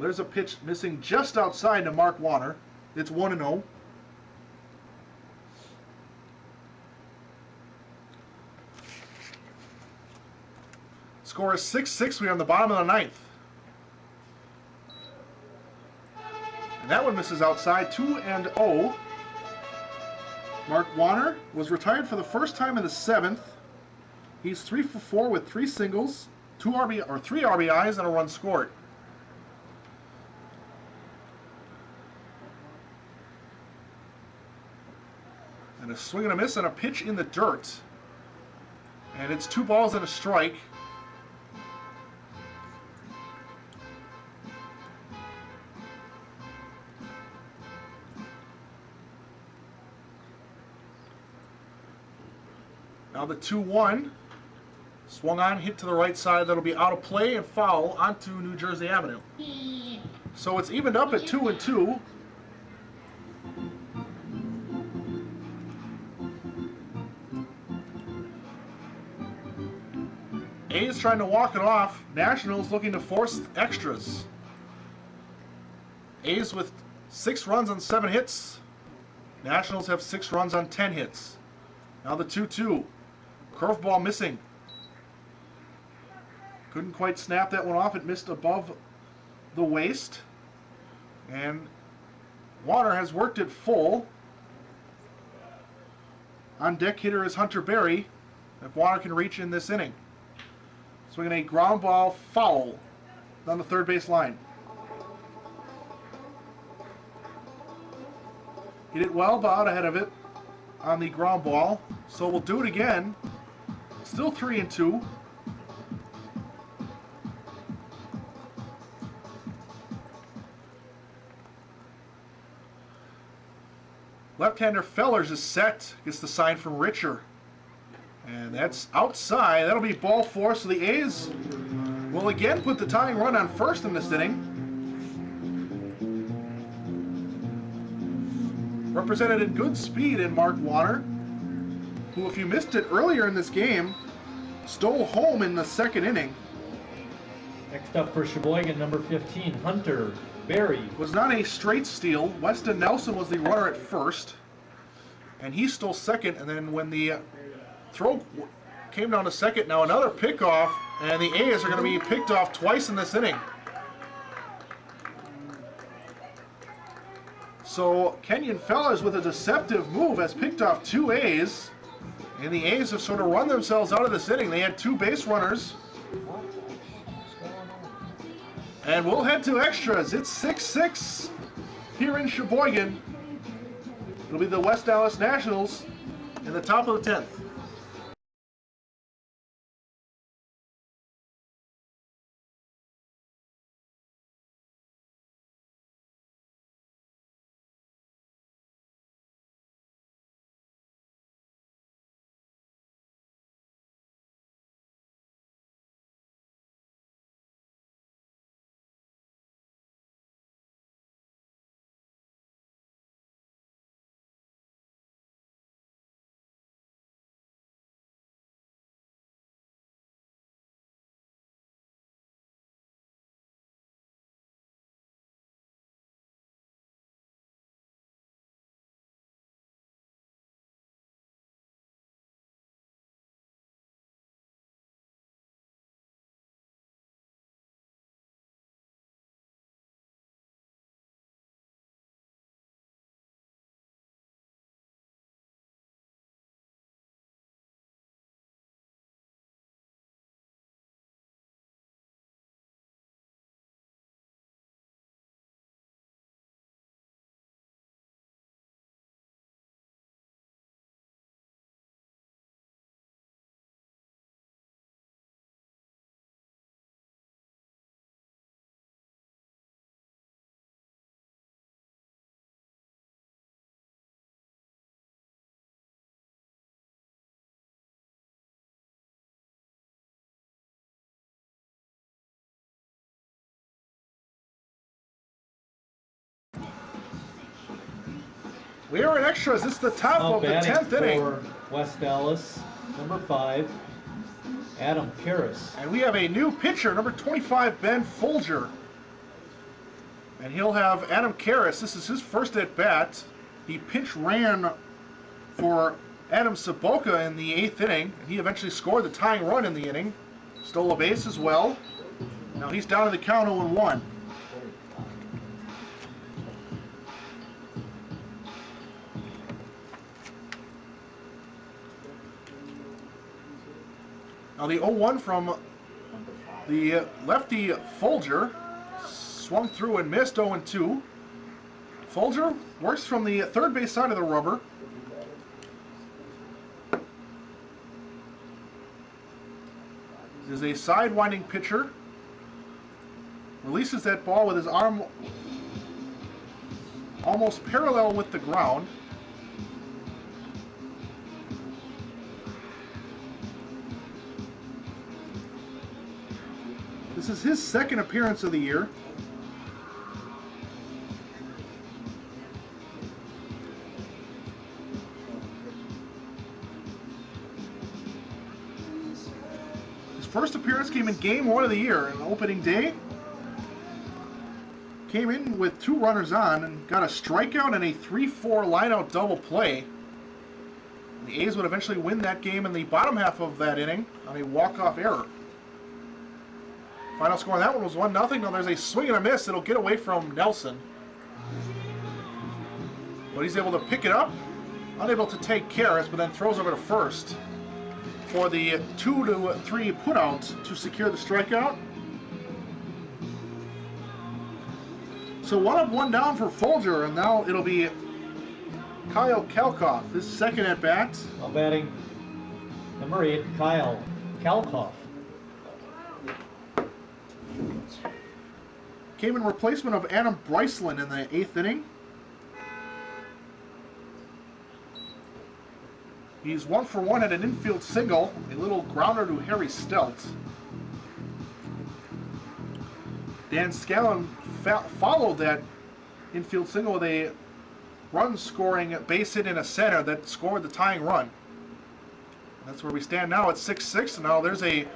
there's a pitch missing just outside to Mark Warner. It's 1-0. Score is 6-6. We are on the bottom of the ninth. And that one misses outside, 2-0. Mark Warner was retired for the first time in the seventh. He's 3 for 4 with 3 singles, 3 RBIs, and a run scored. And a swing and a miss and a pitch in the dirt. And it's 2 balls and a strike. Now the 2-1. Swung on, hit to the right side. That'll be out of play and foul onto New Jersey Avenue. So it's evened up at 2-2. A's trying to walk it off. Nationals looking to force extras. A's with 6 runs on 7 hits. Nationals have 6 runs on 10 hits. Now the 2-2. Curveball missing. Couldn't quite snap that one off. It missed above the waist. And Warner has worked it full. On deck hitter is Hunter Berry. If Warner can reach in this inning. Swinging a ground ball foul down the third base line. He did well, but out ahead of it on the ground ball. So we'll do it again. Still 3-2. Left-hander Fellers is set. Gets the sign from Richer. And that's outside. That'll be ball 4. So the A's will again put the tying run on first in this inning. Represented in good speed in Mark Warner, who, if you missed it earlier in this game, stole home in the second inning.
Next up for Sheboygan, number 15, Hunter Berry.
Was not a straight steal. Weston Nelson was the runner at first, and he stole second. And then when the throw came down to second, now another pickoff, and the A's are going to be picked off twice in this inning. So Kenyon Fellers with a deceptive move has picked off 2 A's, and the A's have sort of run themselves out of this inning. They had 2 base runners. And we'll head to extras. It's 6-6 here in Sheboygan. It'll be the West Allis Nationals in the top of the 10th. We are in extras. This is the top
Now
of the
batting
10th inning.
for West Allis, number 5, Adam Paris.
And we have a new pitcher, number 25, Ben Folger. And he'll have Adam Karras. This is his first at bat. He pinch ran for Adam Seboka in the 8th inning, and he eventually scored the tying run in the inning. Stole a base as well. Now he's down to the count 0-1. Now the 0-1 from the lefty Folger. Swung through and missed 0-2. Folger works from the third base side of the rubber. Is a sidewinding pitcher. Releases that ball with his arm almost parallel with the ground. This is his second appearance of the year. His first appearance came in Game 1 of the year, on opening day. Came in with 2 runners on and got a strikeout and a 3-4 lineout double play. The A's would eventually win that game in the bottom half of that inning on a walk-off error. Final score on that one was 1-0. Now there's a swing and a miss. It'll get away from Nelson. But he's able to pick it up. Unable to take Karras, but then throws over to first for the 2-3 putout to secure the strikeout. So 1 up, 1 down for Folger, and now it'll be Kyle Kalkhoff, his second at bat.
Now batting number 8, Kyle Kalkhoff.
Came in replacement of Adam Bryceland in the 8th inning. He's 1 for 1 at an infield single, a little grounder to Harry Stelt. Dan Scallon followed that infield single with a run-scoring base hit in a center that scored the tying run. That's where we stand now at 6-6. And now there's a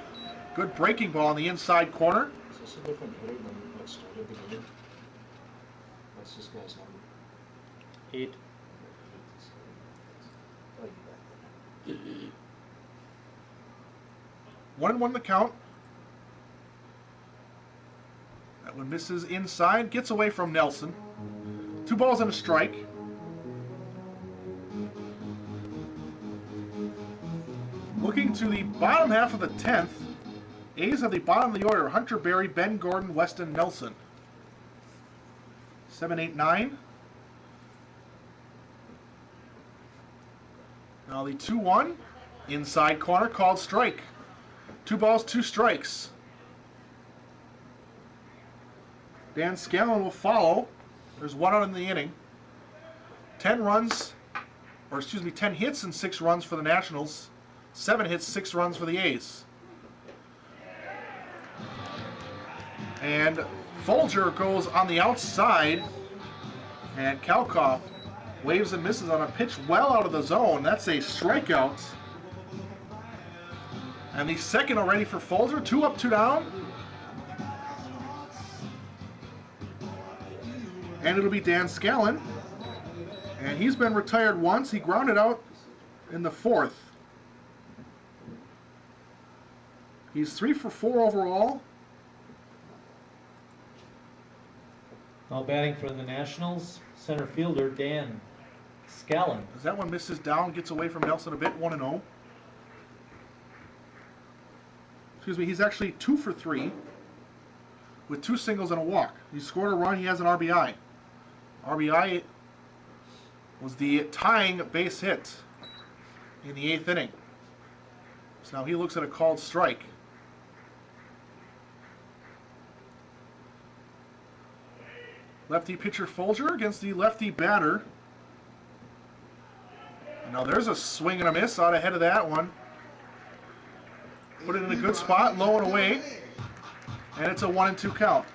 good breaking ball in the inside corner.
Is this a different hitter than what started the game? What's this guy's number?
8.
Oh, you got that.
1-1 the count. That one misses inside, gets away from Nelson. 2 balls and a strike. Looking to the bottom half of the 10th. A's at the bottom of the order: Hunter Berry, Ben Gordon, Weston Nelson. 7, 8, 9. Now the 2-1 inside corner, called strike. 2 balls, 2 strikes. Dan Scallon will follow. There's 1 out in the inning. 10 hits and 6 runs for the Nationals. 7 hits, 6 runs for the A's. And Folger goes on the outside, and Kalkhoff waves and misses on a pitch well out of the zone. That's a strikeout. And the second already for Folger. 2 up, 2 down. And it'll be Dan Scallon. And he's been retired once. He grounded out in the 4th. He's 3 for 4 overall.
Now batting for the Nationals, center fielder Dan Scallon.
As that one misses down, gets away from Nelson a bit, 1-0. Excuse me, he's actually 2 for 3 with 2 singles and a walk. He scored a run, he has an RBI. RBI was the tying base hit in the 8th inning. So now he looks at a called strike. Lefty pitcher Folger against the lefty batter. Now there's a swing and a miss out ahead of that one. Put it in a good spot, low and away. And it's a 1-2 count.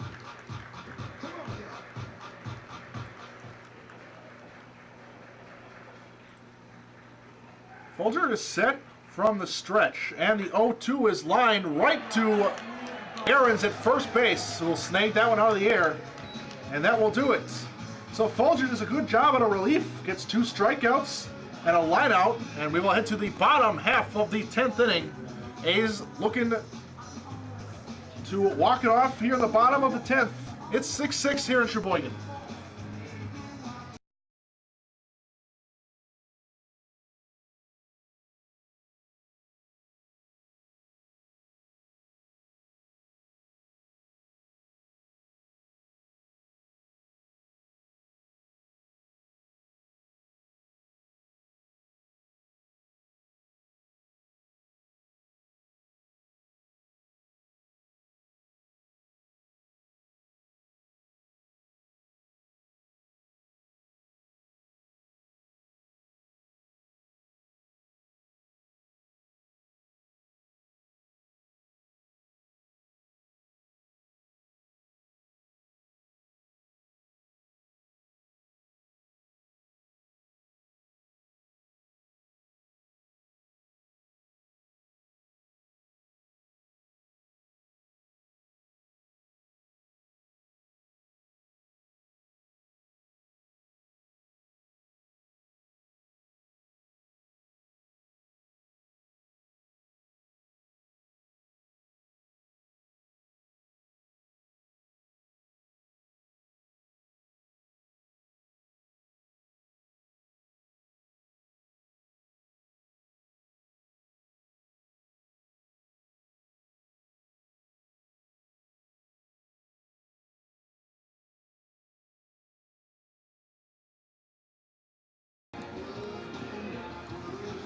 Folger is set from the stretch, and the 0-2 is lined right to Aarons at first base. So we'll snag that one out of the air. And that will do it. So Folger does a good job on a relief, gets 2 strikeouts and a lineout, and we will head to the bottom half of the 10th inning. A's looking to walk it off here in the bottom of the 10th. It's 6-6 here in Sheboygan.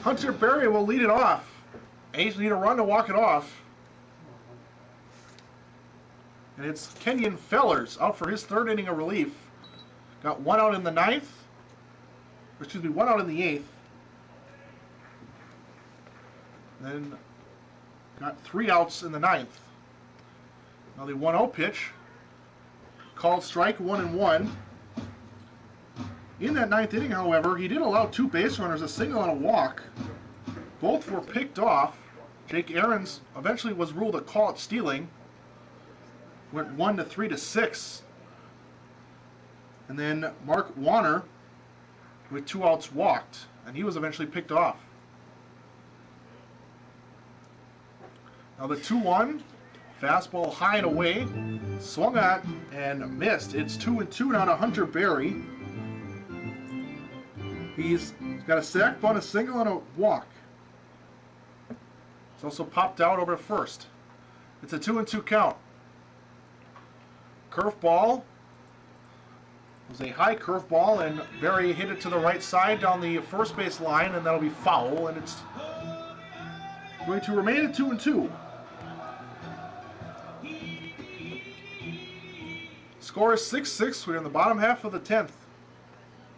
Hunter Berry will lead it off. A's need a run to walk it off. And it's Kenyon Fellers out for his 3rd inning of relief. Got 1 out in the 9th. Excuse me, 1 out in the 8th. Then got 3 outs in the 9th. Now the 1-0 pitch. Called strike 1-1. In that 9th inning, however, he did allow 2 base runners, a single and a walk. Both were picked off. Jake Aarons eventually was ruled a call at stealing. Went 1-3 to 6. And then Mark Warner, with 2 outs, walked, and he was eventually picked off. Now the 2-1, fastball high and away, swung at and missed. It's 2-2 now to Hunter Berry. He's got a sac bunt, a single, and a walk. He's also popped out over to first. It's a 2-2 count. Curveball was a high curveball, and Berry hit it to the right side down the first base line, and that'll be foul, and it's going to remain at 2-2. Score is 6-6. We're in the bottom half of the 10th.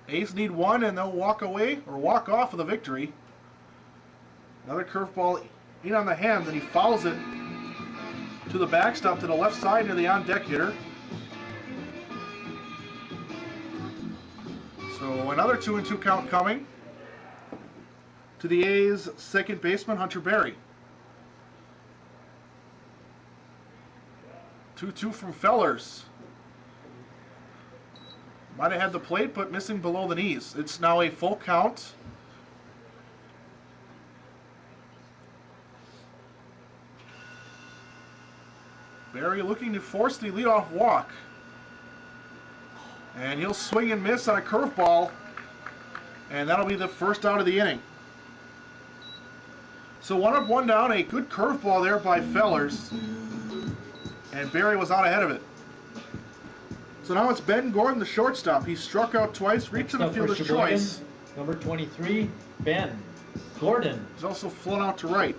A's need 1, and they'll walk away or walk off with a victory. Another curveball in on the hand, and he fouls it to the backstop to the left side near the on-deck hitter. So another 2-2 count coming to the A's second baseman, Hunter Berry. 2-2 from Fellers. Might have had the plate, but missing below the knees. It's now a full count. Berry looking to force the leadoff walk. And he'll swing and miss on a curveball. And that'll be the first out of the inning. So 1 up, 1 down. A good curveball there by Fellers. And Berry was out ahead of it. So now it's Ben Gordon, the shortstop. He struck out twice, reached to the fielder's choice.
Number 23, Ben Gordon.
He's also flown out to right.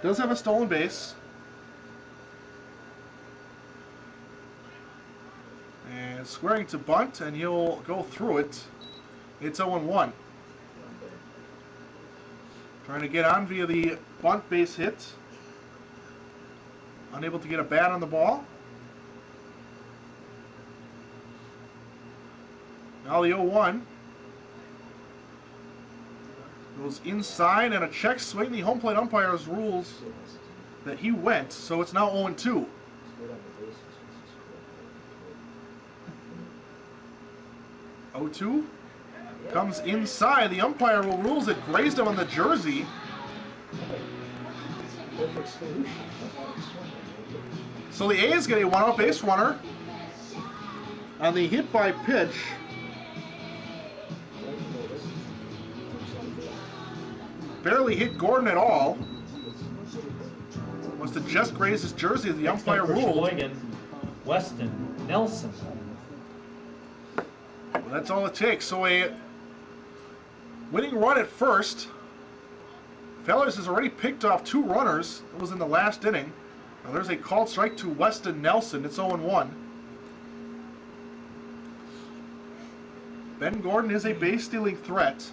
Does have a stolen base. And squaring to bunt, and he'll go through it. It's 0-1. Trying to get on via the bunt base hit. Unable to get a bat on the ball. Now the 0-1. Goes inside, and a check swing. The home plate umpire's rules that he went, so it's now 0-2.
Good on the bases.
0-2 comes inside. The umpire will rules it grazed him on the jersey.
Perfect solution.
So the A's get a one-out base runner on the hit by pitch. Barely hit Gordon at all. Wants to just graze his jersey. The
Next
umpire
up for
ruled.
Sheboygan, Weston Nelson.
Well, that's all it takes. So a winning run at first. Fellers has already picked off 2 runners. It was in the last inning. Now there's a called strike to Weston Nelson. It's 0-1. Ben Gordon is a base-stealing threat.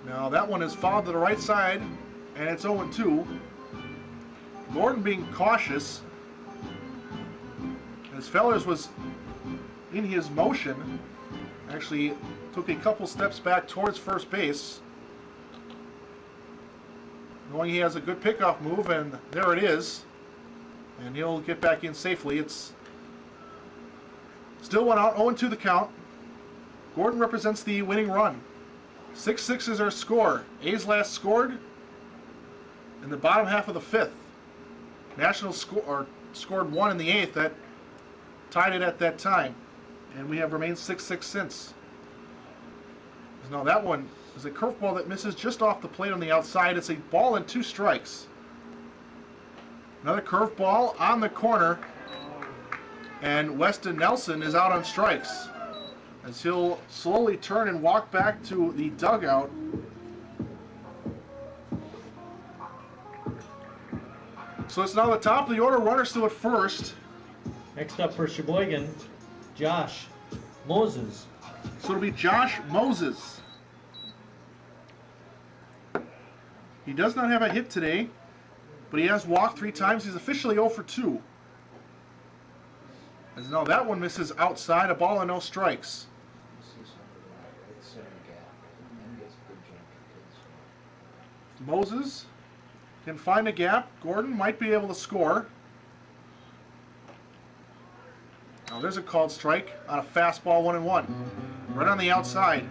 Now that one is fouled to the right side, and it's 0-2. Gordon being cautious, as Fellers was in his motion, actually took a couple steps back towards first base, knowing he has a good pickoff move, and there it is, and he'll get back in safely. It's still 1 out, 0-2 the count. Gordon represents the winning run. 6-6 is our score. A's last scored in the bottom half of the 5th. Nationals scored 1 in the 8th. That tied it at that time. And we have remained 6-6 since. Now that one is a curveball that misses just off the plate on the outside. It's a ball and 2 strikes. Another curveball on the corner. And Weston Nelson is out on strikes, as he'll slowly turn and walk back to the dugout. So it's now the top of the order, runner still at first.
Next up for Sheboygan, Josh Moses.
So it'll be Josh Moses. He does not have a hit today, but he has walked 3 times. He's officially 0 for 2. As now that one misses outside, a ball and no strikes. Moses can find a gap. Gordon might be able to score. Now there's a called strike on a fastball 1-1. Right on the outside.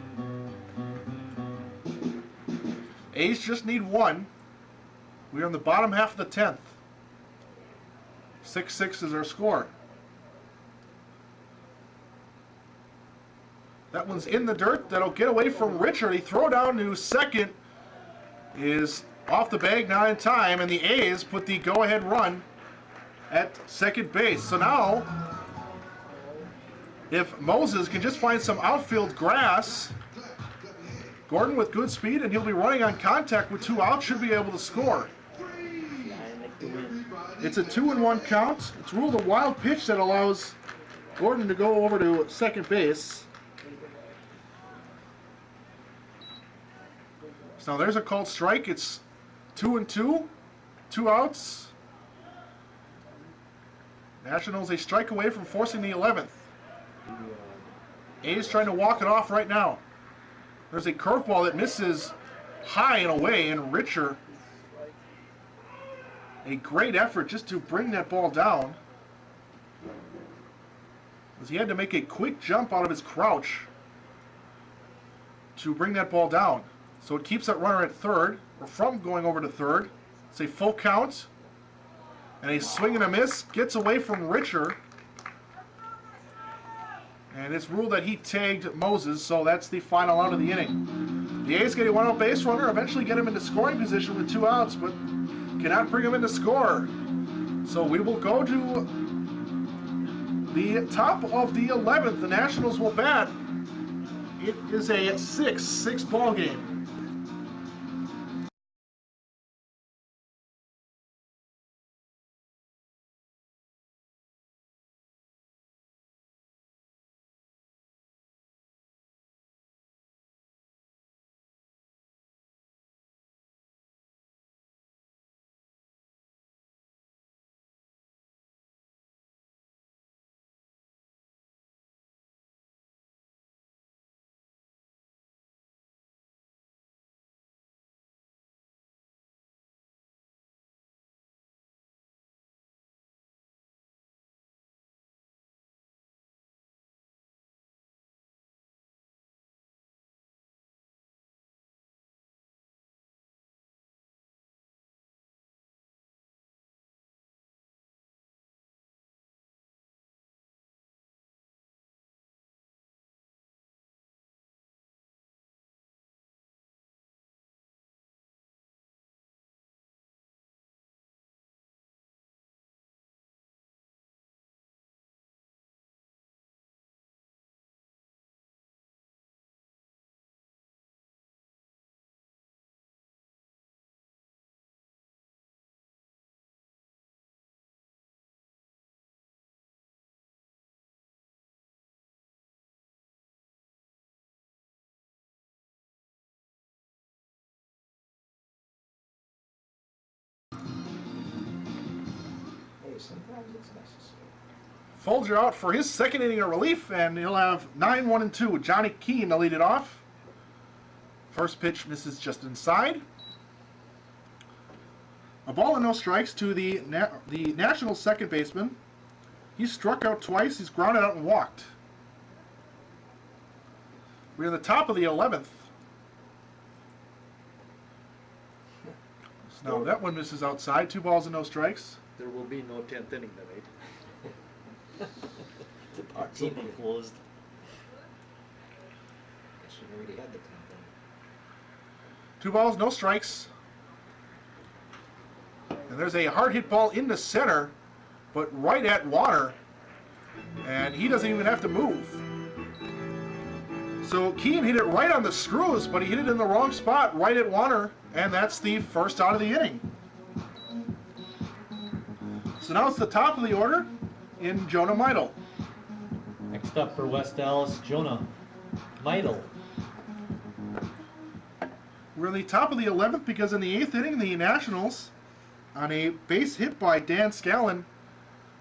A's just need 1. We are in the bottom half of the 10th. 6-6 is our score. That one's in the dirt. That'll get away from Richard. He throw down to second is off the bag, not in time, and the A's put the go-ahead run at second base. So now, if Moses can just find some outfield grass, Gordon with good speed, and he'll be running on contact with 2 outs, should be able to score. It's a 2-1 count. It's ruled a wild pitch that allows Gordon to go over to second base. So now there's a called strike. It's 2-2, 2 outs. Nationals a strike away from forcing the 11th. A's trying to walk it off right now. There's a curveball that misses high and away, and Richer, a great effort just to bring that ball down, as he had to make a quick jump out of his crouch to bring that ball down. So it keeps that runner at third, or from going over to third. It's a full count, and a swing and a miss gets away from Richer. And it's ruled that he tagged Moses, so that's the final out of the inning. The A's get a 1-out base runner, eventually get him into scoring position with 2 outs, but cannot bring him in to score. So we will go to the top of the 11th. The Nationals will bat. It is a 6-6 ball game.
it's necessary.
Folger out for his second inning of relief, and he'll have 9, 1, and 2. Johnny Keene to lead it off. First pitch misses just inside. A ball and no strikes to the Nationals second baseman. He's struck out twice. He's grounded out and walked. We're in the top of the 11th. So now that one misses outside. 2 balls and no strikes.
There will be no 10th inning tonight.
The
Park's will be closed.
Guess we already had the 10th inning.
2 balls, no strikes. And there's a hard hit ball in the center, but right at Warner. And he doesn't even have to move. So Keene hit it right on the screws, but he hit it in the wrong spot, right at Warner. And that's the first out of the inning. So now it's the top of the order in Jonah Meidel.
Next up for West Allis, Jonah Meidel.
We're in the top of the 11th because in the 8th inning, the Nationals, on a base hit by Dan Scallon,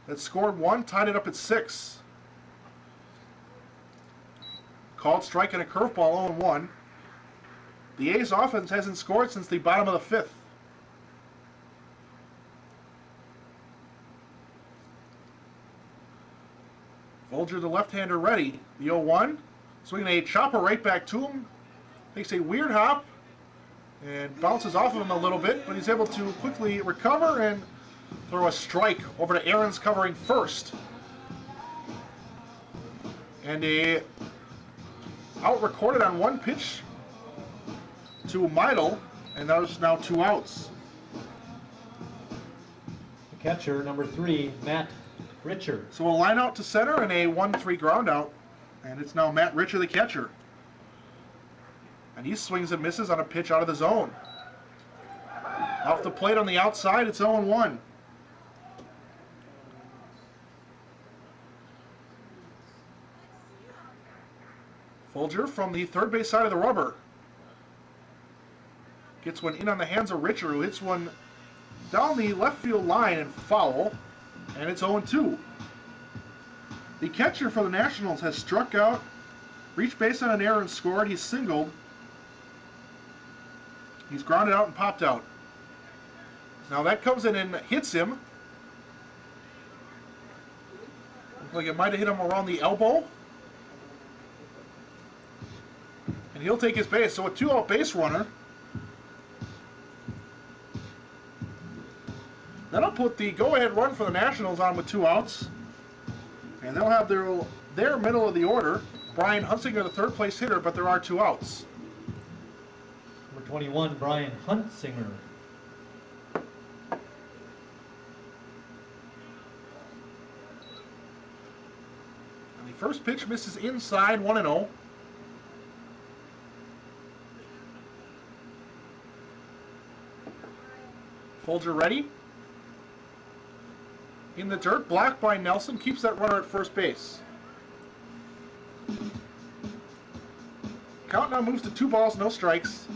that scored 1, tied it up at 6. Called strike and a curveball, 0-1. The A's offense hasn't scored since the bottom of the 5th. Folger, the left-hander, ready. The 0-1. Swinging a chopper right back to him. Takes a weird hop and bounces off of him a little bit, but he's able to quickly recover and throw a strike over to Aaron's covering first. And a out recorded on 1 pitch to Meidel, and there's now 2 outs.
The catcher, number 3, Matt Richer.
So a line out to center and a 1-3 ground out, and it's now Matt Richer, the catcher. And he swings and misses on a pitch out of the zone. Off the plate on the outside, it's 0-1. Folger from the third base side of the rubber. Gets one in on the hands of Richer, who hits one down the left field line and foul. And it's 0-2. The catcher for the Nationals has struck out, reached base on an error and scored. He's singled. He's grounded out and popped out. Now that comes in and hits him. Looks like it might have hit him around the elbow. And he'll take his base. So a 2-out base runner. That'll put the go-ahead run for the Nationals on with 2 outs. And they'll have their middle of the order. Brian Huntzinger, the third place hitter, but there are 2 outs.
Number 21, Brian Huntzinger.
And the first pitch misses inside, 1-0. Folger ready. In the dirt, blocked by Nelson, keeps that runner at first base. Count now moves to 2 balls, no strikes.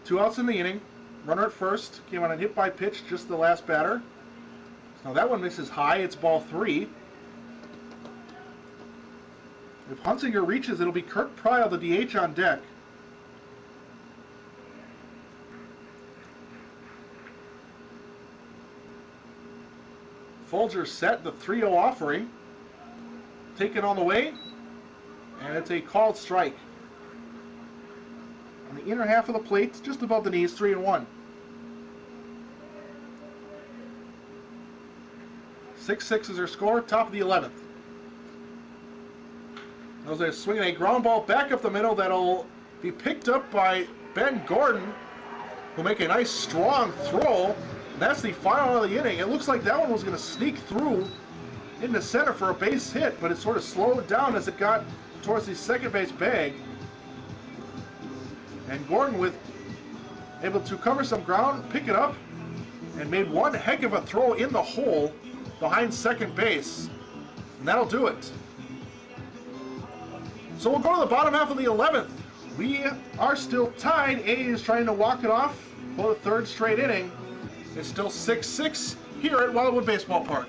Two outs in the inning. Runner at first. Came on a hit by pitch, just the last batter. Now that one misses high. It's ball 3. If Huntzinger reaches, it'll be Kirk Pryl, the DH, on deck. Folger set, the 3-0 offering. Taken on the way. And it's a called strike. On the inner half of the plate, just above the knees, 3-1. 6-6 is their score, top of the 11th. Those are swinging a ground ball back up the middle that'll be picked up by Ben Gordon, who'll make a nice strong throw. And that's the final of the inning. It looks like that one was going to sneak through into center for a base hit, but it sort of slowed down as it got towards the second base bag. And Gordon able to cover some ground, pick it up, and made one heck of a throw in the hole behind second base. And that'll do it. So we'll go to the bottom half of the 11th. We are still tied. A's trying to walk it off for the third straight inning. It's still 6-6 here at Wildwood Baseball Park.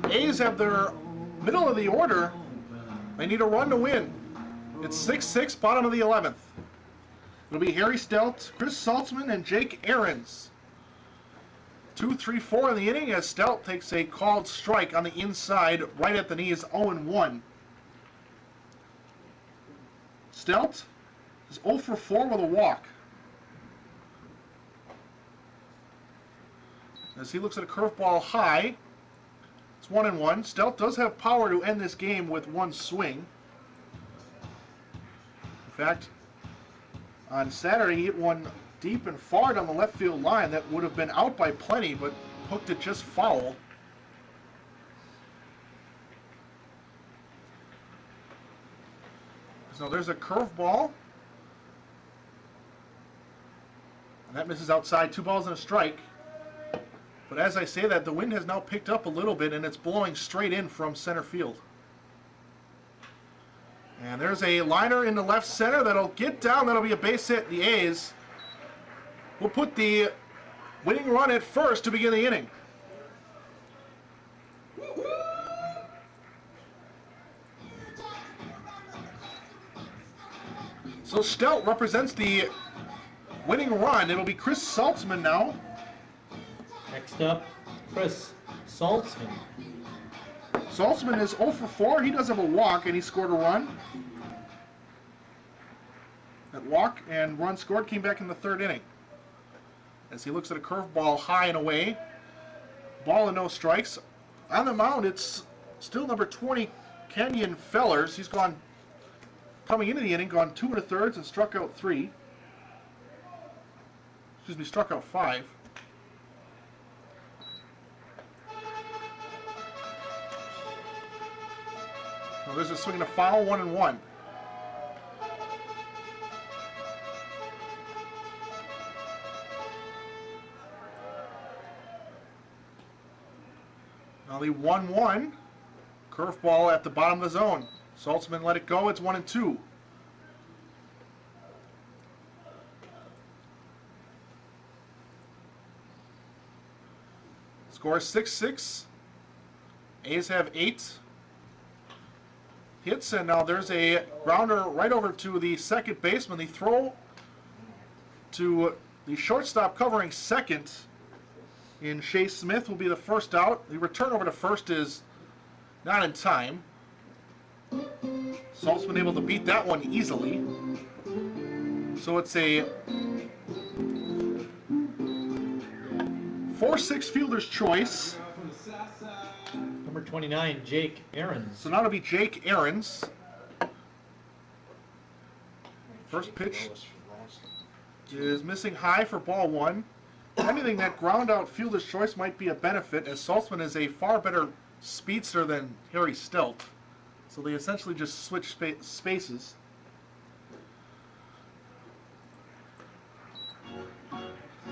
A's have their middle of the order. They need a run to win. It's 6-6, bottom of the 11th. It'll be Harry Stelt, Chris Saltzman, and Jake Ahrens. 2-3-4 in the inning as Stelt takes a called strike on the inside, right at the knees, 0-1. Stelt is 0 for 4 with a walk. As he looks at a curveball high, it's 1-1. Stelt does have power to end this game with one swing. In fact, on Saturday he hit one deep and far down the left field line that would have been out by plenty, but hooked it just foul. So there's a curveball. And that misses outside, 2 balls and a strike. But as I say that, the wind has now picked up a little bit and it's blowing straight in from center field. And there's a liner in the left center that'll get down. That'll be a base hit. The A's will put the winning run at first to begin the inning. So Stelt represents the winning run. It'll be Chris Saltzman now.
Next up, Chris Saltzman.
Saltzman is 0 for 4. He does have a walk, and he scored a run. That walk and run scored came back in the third inning. As he looks at a curveball high and away. Ball and no strikes. On the mound, it's still number 20, Kenyon Fellers. He's coming into the inning, gone 2 1/3 and struck out 3. Struck out 5. Well, there's a swing and a foul, 1-1. Now the 1-1 curveball at the bottom of the zone. Saltzman let it go. It's 1-2. Score is 6-6. A's have 8 hits, and now there's a grounder right over to the second baseman. The throw to the shortstop covering second in Shea Smith will be the first out. The return over to first is not in time. Saltzman able to beat that one easily. So it's a 4-6 fielder's choice.
Number 29, Jake Ahrens.
So now it'll be Jake Ahrens. First pitch is missing high for ball 1. Anything that ground out fielder's choice might be a benefit, as Saltzman is a far better speedster than Harry Stelt. So they essentially just switch spaces.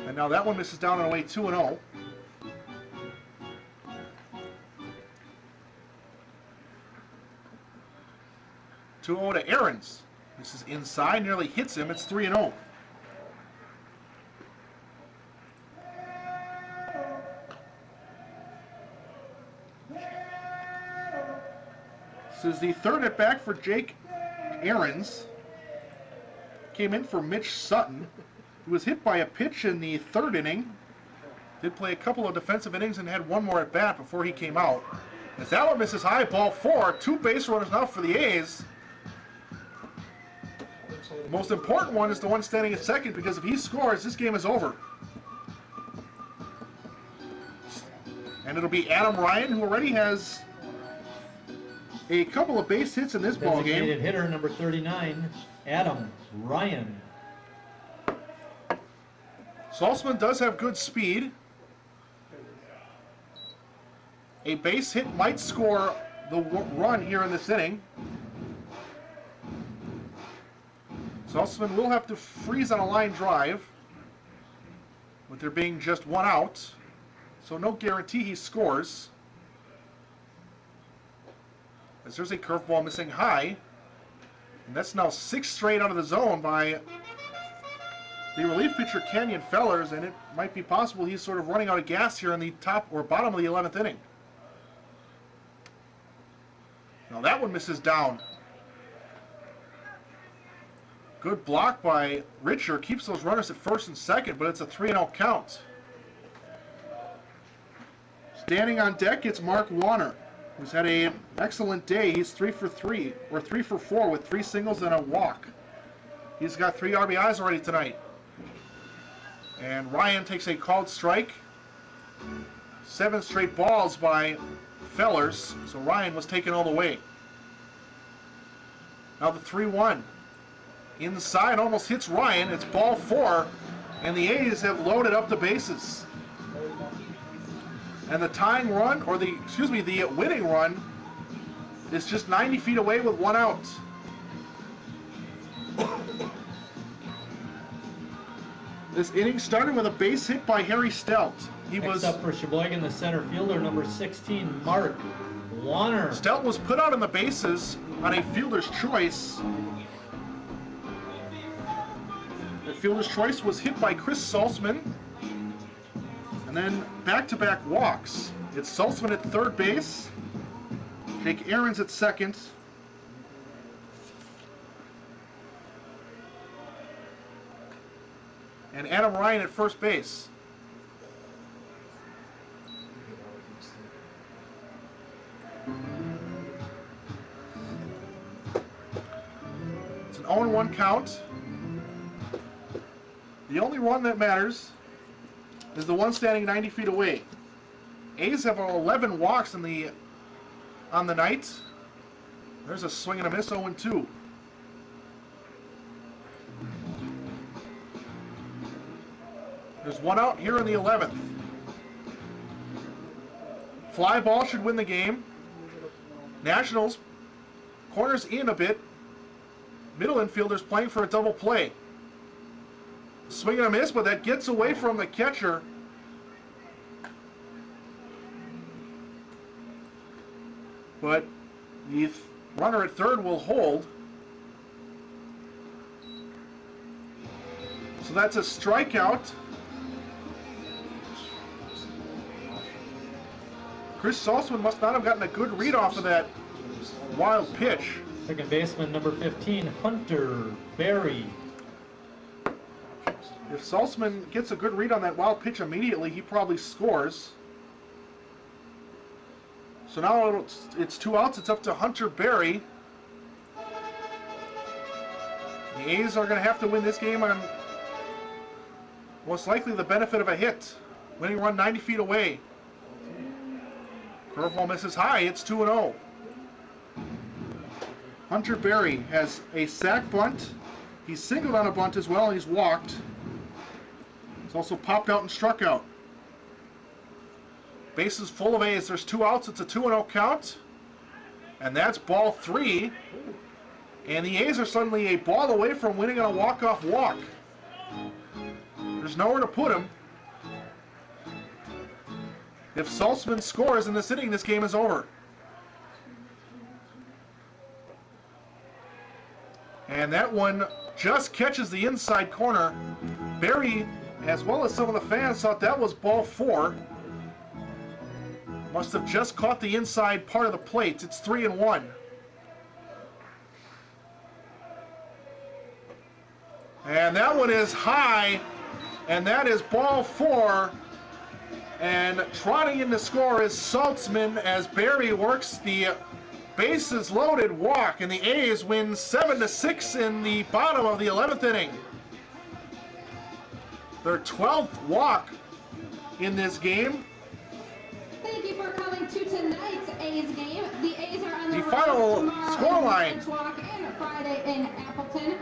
And now that one misses down and away 2-0. To Aarons. This is inside, nearly hits him. It's 3-0. This is the third at bat for Jake Aarons. Came in for Mitch Sutton, who was hit by a pitch in the third inning. Did play a couple of defensive innings and had one more at bat before he came out. As that one misses high, ball 4. 2 base runners now for the A's. The most important one is the one standing at second, because if he scores, this game is over. And it'll be Adam Ryan, who already has a couple of base hits in this ball game.
Designated hitter number 39, Adam Ryan.
Saltzman does have good speed. A base hit might score the run here in this inning. Saltzman will have to freeze on a line drive, with there being just one out. So no guarantee he scores. As there's a curveball missing high. And that's now 6 straight out of the zone by the relief pitcher Kenyon Fellers, and it might be possible he's sort of running out of gas here in the top or bottom of the 11th inning. Now that one misses down. Good block by Richer, keeps those runners at first and second, but it's a 3-0 count. Standing on deck, it's Mark Warner, who's had an excellent day. He's 3 for 4 with 3 singles and a walk. He's got 3 RBIs already tonight. And Ryan takes a called strike. 7 straight balls by Fellers, so Ryan was taken all the way. Now the 3-1. Inside, almost hits Ryan. It's ball 4, and the A's have loaded up the bases. And the tying run, or the winning run, is just 90 feet away with 1 out. This inning started with a base hit by Harry Stelt.
Next up for Sheboygan, the center fielder, number 16, Mark Warner.
Stelt was put out on the bases on a fielder's choice. The fielder's choice was hit by Chris Saltzman. And then back-to-back walks. It's Saltzman at third base, Jake Aarons at second, and Adam Ryan at first base. It's an 0-1 count. The only run that matters is the one standing 90 feet away. A's have 11 walks on the night. There's a swing and a miss, 0-2. There's 1 out here in the 11th. Fly ball should win the game. Nationals, corners in a bit. Middle infielders playing for a double play. Swing and a miss, but that gets away from the catcher. But the runner at third will hold. So that's a strikeout. Chris Saltzman must not have gotten a good read off of that wild pitch.
Second baseman, number 15, Hunter Berry.
If Saltzman gets a good read on that wild pitch immediately, he probably scores. So now it's 2 outs. It's up to Hunter Berry. The A's are going to have to win this game on most likely the benefit of a hit. Winning run 90 feet away. Curveball misses high. It's 2-0. Hunter Berry has a sac bunt. He's singled on a bunt as well, and he's walked. He's also popped out and struck out. Bases full of A's. There's 2 outs. It's a 2-0 count. And that's ball 3. And the A's are suddenly a ball away from winning on a walk-off walk. There's nowhere to put him. If Saltzman scores in this inning, this game is over. And that one just catches the inside corner. Barry, as well as some of the fans, thought that was ball 4. Must have just caught the inside part of the plate. It's 3-1. And that one is high, and that is ball 4. And trotting in to score is Saltzman as Barry works the bases loaded walk, and the A's win 7-6 in the bottom of the 11th inning. Their 12th walk in this game.
Thank you for coming to tonight's A's game. The A's are on the road
final
tomorrow
scoreline.
in Manitowoc and Friday in Appleton.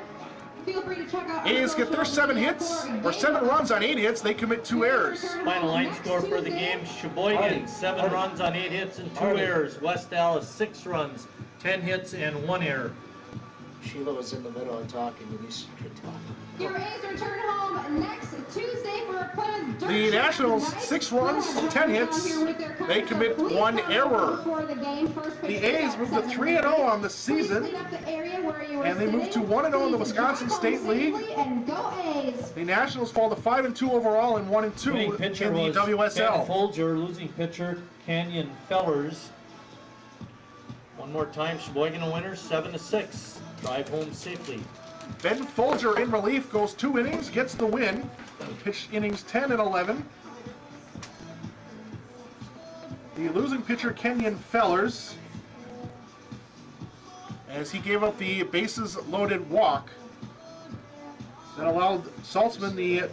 Feel free to check out
A's get their 7 hits, or 7 runs on 8 hits. They commit 2 errors.
Final line score for the game, Sheboygan, 7 runs on 8 hits and 2 errors. West Allis, 6 runs, 10 hits and 1 error.
Sheila was in the middle of talking and you started talking.
Your A's return home next Tuesday for a Plymouth Dirt
The
Show
Nationals,
tonight.
6 runs, 10 hits. They commit 1 error. The A's move to 3-0 on the season, and they move to 1-0 in the Wisconsin State League.
And go A's!
The Nationals fall to 5-2 overall and 1-2
Winning
in
pitcher
the
was
WSL.
Folger, losing pitcher Canyon Fellers. One more time, Sheboygan a winner, 7-6. Drive home safely.
Ben Folger in relief goes 2 innings, gets the win. Pitched innings 10 and 11. The losing pitcher Kenyon Fellers, as he gave up the bases loaded walk that allowed Saltzman the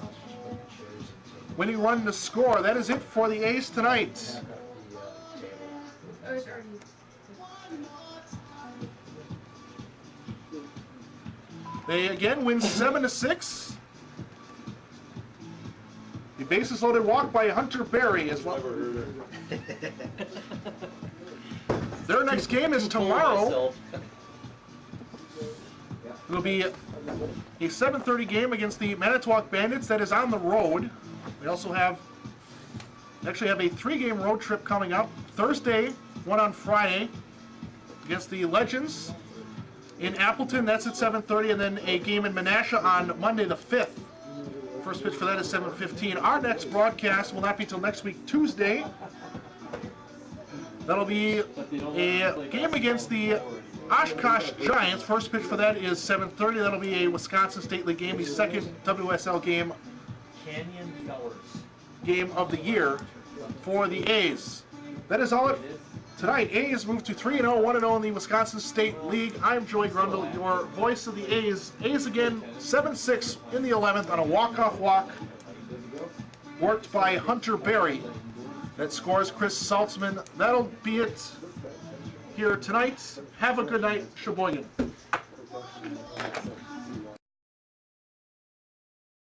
winning run to score. That is it for the A's tonight. They again win 7-6. The bases loaded walk by Hunter Berry as well. Their next game is tomorrow. It'll be a 7:30 game against the Manitowoc Bandits that is on the road. We also have a 3-game road trip coming up. Thursday, one on Friday against the Legends in Appleton. That's at 7:30, and then a game in Menasha on Monday the 5th. First pitch for that is 7:15. Our next broadcast will not be till next week, Tuesday. That'll be a game against the Oshkosh Giants. First pitch for that is 7:30. That'll be a Wisconsin State League game, the second WSL game of the year for the A's. That is all it tonight. A's move to 3-0, 1-0 in the Wisconsin State League. I'm Joey Grundle, your voice of the A's. A's again, 7-6 in the 11th on a walk-off walk, worked by Hunter Berry. That scores Chris Saltzman. That'll be it here tonight. Have a good night, Sheboygan.